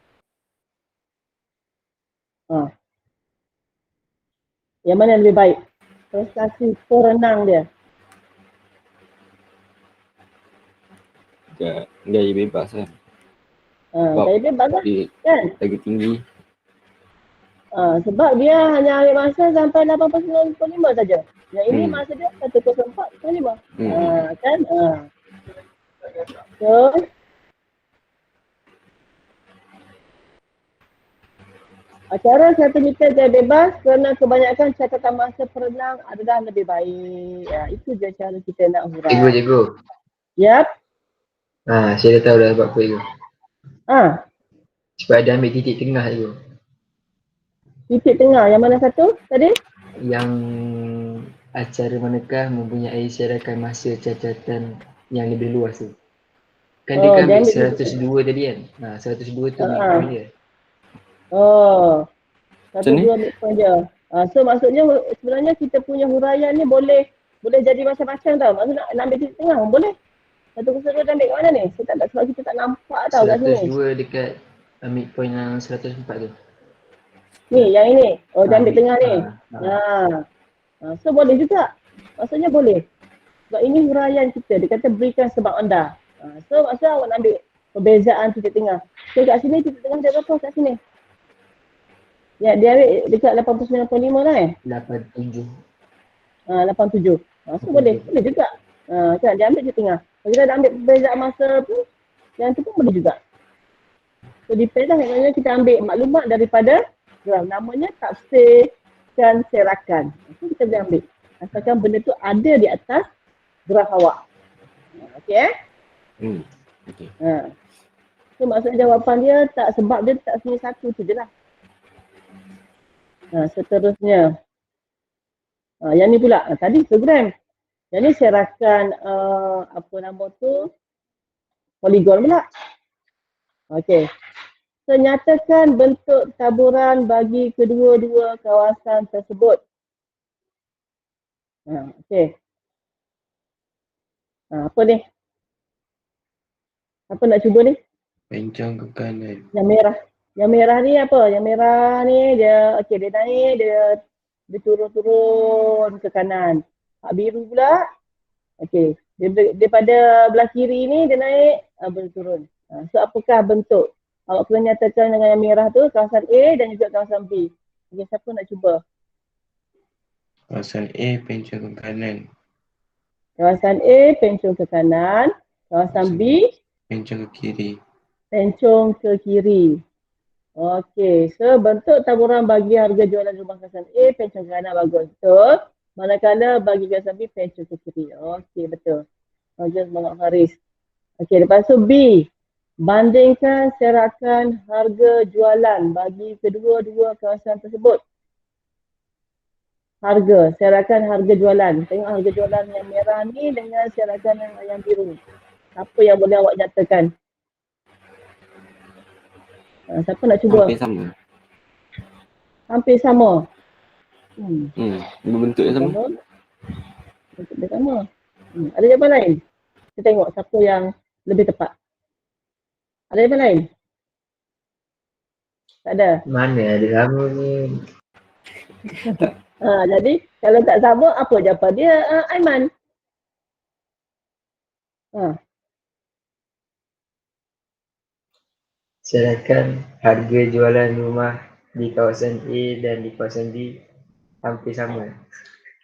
Yang mana yang lebih baik? Prestasi perenang dia. Gaya bebas kan. Gaya bebas lah kan? Lagi tinggi. Sebab dia hanya ambil masa sampai 895 saja. Yang ini masa dia 104.5. Kan? So acara 1 meter gaya bebas kerana kebanyakan catatan masa perenang adalah lebih baik. Itu je cara kita nak hurai. Cikgu. Yap. Saya dah tahu dah sebab apa cikgu. Sebab dia ambil titik tengah cikgu. Titik tengah yang mana satu tadi? Yang acara manakah mempunyai serakan masa catatan yang lebih luas tu. Kan dia kan ambil 102 tadi kan? 102 tu midpoint dia. 102 midpoint dia. So maksudnya sebenarnya kita punya huraian ni boleh jadi macam-macam tau. Maksudnya nak ambil titik tengah pun boleh. 102 ambil kat mana ni? Saya tak, sebab kita tak nampak tau kat sini. 102 dekat midpoint yang 104 tu. Ni yang ini. Dia ambil tengah ni. So boleh juga. Maksudnya boleh. Sebab ini huraian kita. Dia kata berikan sebab anda. So maksudnya awak nak ambil perbezaan titik tengah. So kat sini titik tengah dia berapa kat sini? Ya, dia ambil dekat 89.5 lah 87. 87. So boleh juga. Kan dia ambil titik tengah. Kalau kita dah ambil perbezaan masa tu, yang tu pun boleh juga. So depend lah. Maknanya kita ambil maklumat daripada namanya tafsir dan serakan. Itu kita boleh ambil. Asalkan benda tu ada di atas graf awak. Okey Okey. So maksud jawapan dia tak, sebab dia tak sini satu tu je lah. Seterusnya. Yang ni pula, tadi histogram. Yang ni syarakan apa nama tu, poligon pula. Okey. So nyatakan bentuk taburan bagi kedua-dua kawasan tersebut. Okey. Apa ni? Apa nak cuba ni? Pencang ke kanan. Yang merah. Yang merah ni apa? Yang merah ni dia okey, dia naik, dia turun-turun ke kanan. Biru pula okey, daripada belah kiri ni dia naik, berturun. So apakah bentuk? Awak kena nyatakan dengan yang merah tu kawasan A dan juga kawasan B. Okey, siapa nak cuba? Kawasan A pencang ke kanan. Kawasan A pencung ke kanan, kawasan B Pencang ke kiri. pencung ke kiri. Okey, so bentuk taburan bagi harga jualan rumah kawasan A pencung ke kanan, bagus. Betul. Manakala bagi kawasan B pencung ke kiri. Okey, betul. Bagus Muhammad Faris. Okey, lepas tu B. Bandingkan syarakan harga jualan bagi kedua-dua kawasan tersebut. Syarakan harga jualan. Tengok harga jualan yang merah ni dengan syarakan yang biru. Apa yang boleh awak nyatakan? Siapa nak cuba? Hampir sama. Hampir sama. Bentuk yang sama. Bentuk dia sama. Ada jawapan lain? Kita tengok siapa yang lebih tepat. Ada jawapan lain? Tak ada. Mana ada sama ni? Jadi kalau tak sama, apa jawapan dia, Aiman? Syarakan harga jualan rumah di kawasan A dan di kawasan B hampir sama.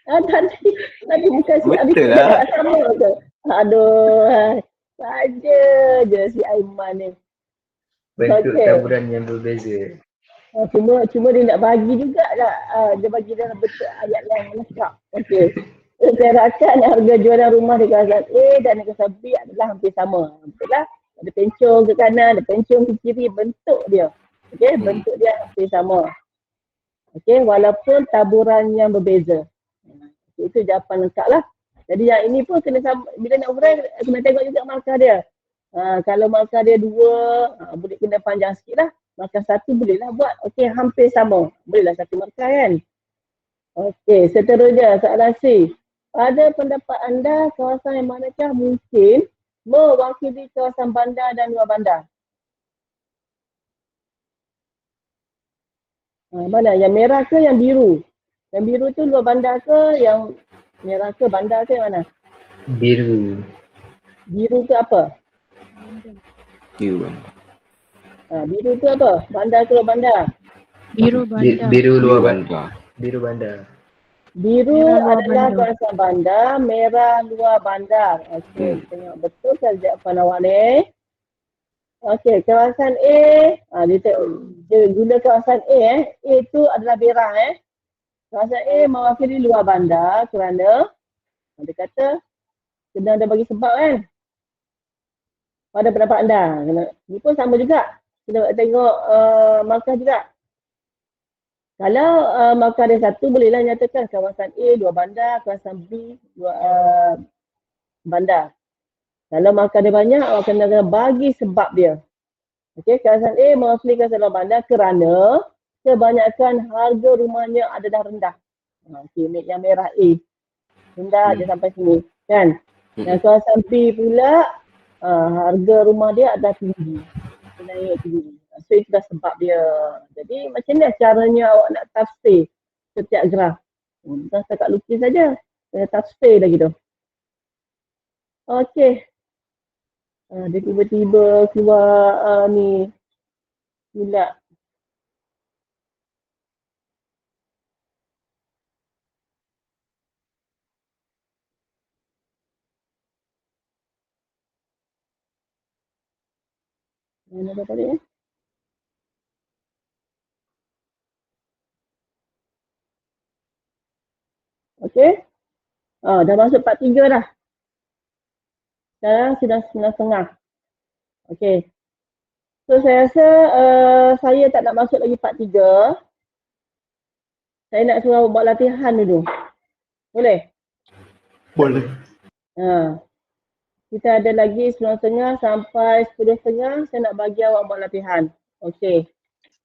Tadi bukan si Abi Betul lah. sama ke? Aduh, saja je si Aiman ni. Bentuk Okey. taburan yang berbeza. Cuma dia nak bagi juga tak? Dia bagi dalam bentuk ayat yang lengkap. Okey. Syarakan harga jualan rumah di kawasan A dan di kawasan B adalah hampir sama. Betul lah. Ada pencung ke kanan, ada pencung ke kiri, bentuk dia. Okey, bentuk dia hampir sama. Okey, walaupun taburan yang berbeza. Itu jawapan lengkap lah. Jadi yang ini pun kena bila nak urai kena tengok juga markah dia. Kalau markah dia 2, boleh kena panjang sikit lah. Markah 1 bolehlah buat. Okey, hampir sama. Bolehlah 1 markah kan. Okey, seterusnya soalan C. Pada pendapat anda, kawasan yang manakah mungkin mewakili kawasan bandar dan luar bandar? Mana? Yang merah ke yang biru? Yang biru tu luar bandar ke, yang merah ke bandar ke, yang mana? Biru. Biru tu apa? Biru. Biru tu apa? Bandar ke luar bandar? Biru bandar. Biru luar bandar. Biru bandar. Biru Merah luar adalah bandar. kawasan bandar, merah luar bandar. Okey, tengok betul ke jawapan awak ni? Okey, kawasan A, dia guna kawasan A tu adalah merah Kawasan A mewakili luar bandar kerana dia kata kena ada bagi sebab kan. Pada pendapat anda, ni pun sama juga. Kita tengok markah juga. Kalau markah dia 1, bolehlah nyatakan kawasan A luar bandar, kawasan B luar bandar. Kalau markah dia banyak, awak kena bagi sebab dia. Okey, kawasan A mewakili kawasan luar bandar kerana kebanyakan harga rumahnya adalah rendah. Okey, yang merah A. Rendah dia sampai sini, kan? Yang kawasan B pula, harga rumah dia adalah tinggi. Dia naik tinggi. So itulah sebab dia. Jadi macam mana caranya awak nak tafsir setiap graf? Bukan setakat lukis saja. Kena tafsir lagi tu. Okey. Dia tiba-tiba keluar ni. Bulat. Mana dah balik Okey. Dah masuk part 3 dah. Sekarang sudah 9.30. Okey. So saya rasa saya tak nak masuk lagi part 3. Saya nak suruh buat latihan dulu. Boleh? Boleh. Kita ada lagi 9.30 sampai 10.30. Saya nak bagi awak buat latihan. Okey.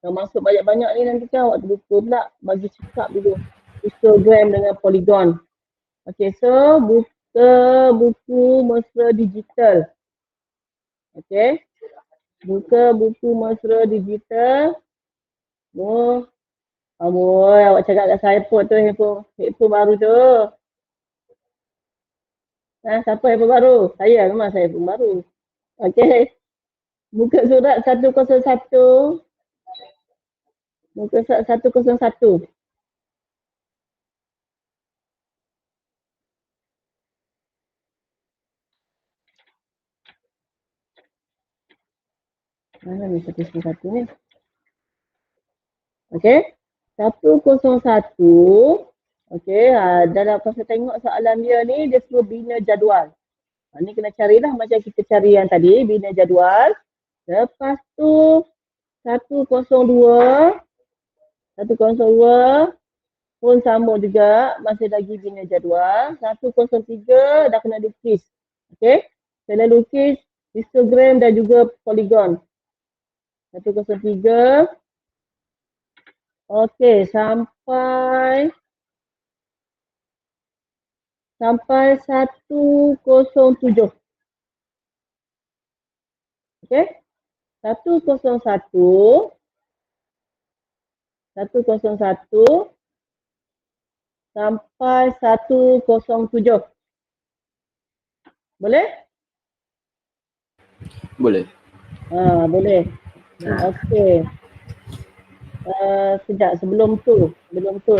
Kalau masuk banyak-banyak ni nanti kan awak terlupa pula bagi cakap dulu. Histogram dengan polygon. Okey, so buka buku mesra digital. Okey. Buka buku mesra digital. Amboi, awak cakap kat saya pun tu handphone baru tu. Siapa handphone baru? Saya, memang saya handphone baru. Okey. Buka surat 101. Muka surat 101. Mana ni 101 ni? Okey. 101. Okey, dalam pasal tengok soalan dia ni, dia suruh bina jadual. Ni kena carilah macam kita cari yang tadi, bina jadual. Lepas tu 102 pun sama juga, masih lagi bina jadual. 103 dah kena lukis. Okey, kena lukis histogram dan juga polygon. 103. Okey, sampai 107. Okey, 101 sampai 107. Boleh? Boleh. Boleh. Okey. Sekejap, sebelum tu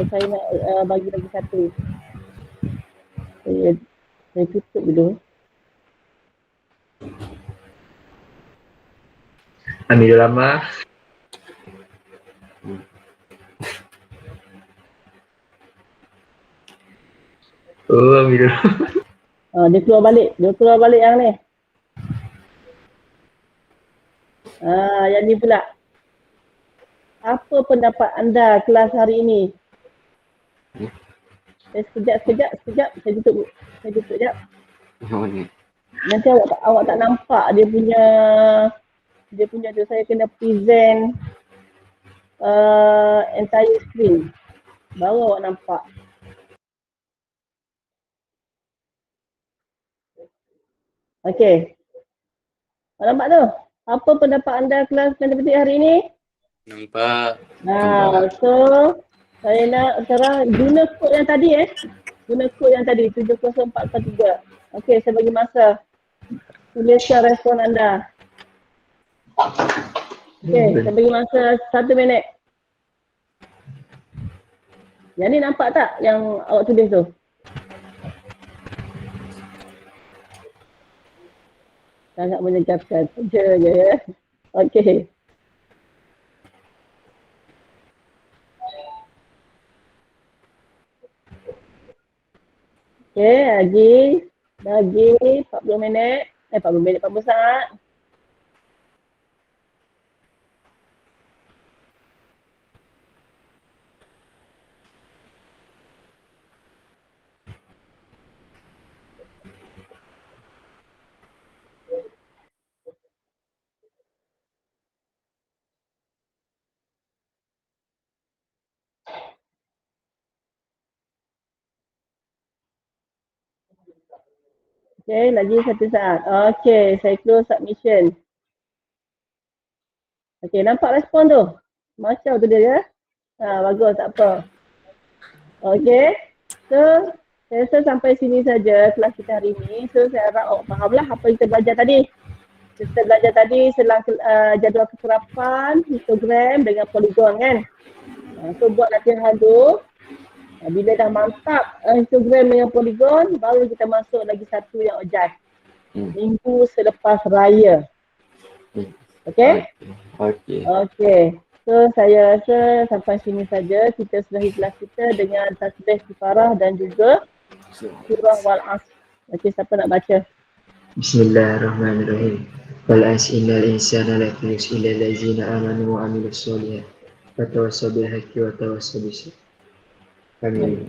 saya nak bagi lagi satu. Saya tutup dulu. Ambil lama. Ambil dulu. Dia keluar balik yang ni. Yang ni pula. Apa pendapat anda kelas hari ini? Sekejap. Saya tutup sekejap. Nanti awak tak nampak dia punya tu. Saya kena present entire screen. Baru awak nampak. Okey. Awak nampak tu? Apa pendapat anda kelas matematik hari ini? Nampak. So saya nak sekarang guna kod yang tadi Guna kod yang tadi 70443. Okey, saya bagi masa. Tuliskan respon anda. Okey, saya bagi masa 1 minit. Yang ni nampak tak yang awak tulis tu? Sangat menyegarkan. Je ya. Okey. Okey, lagi 40 minit. 40 saat. Okey, lagi 1 saat. Okey, saya close submission. Okey, nampak respon tu? Macam tu dia ya. Bagus, tak apa. Okey. So, saya rasa sampai sini saja kelas kita hari ini. So, saya harap awak fahamlah apa yang kita belajar tadi. Kita belajar tadi selang jadual kekerapan, histogram dengan polygon kan. So, buat latihan tu. Bila dah mantap histogram dengan polygon, baru kita masuk lagi satu yang objek. Minggu selepas raya. Okey? Okey. So saya rasa sampai sini saja kita sudahi kelas kita dengan tasbih kifarah dan juga surah wal asr. Okey, siapa nak baca? Bismillahirrahmanirrahim. Wal asri innal insana lafi khusr illa allazina amanu wa amilus solihat wa tawassaw bil haqqi wa tawassaw bis sabr. Amin.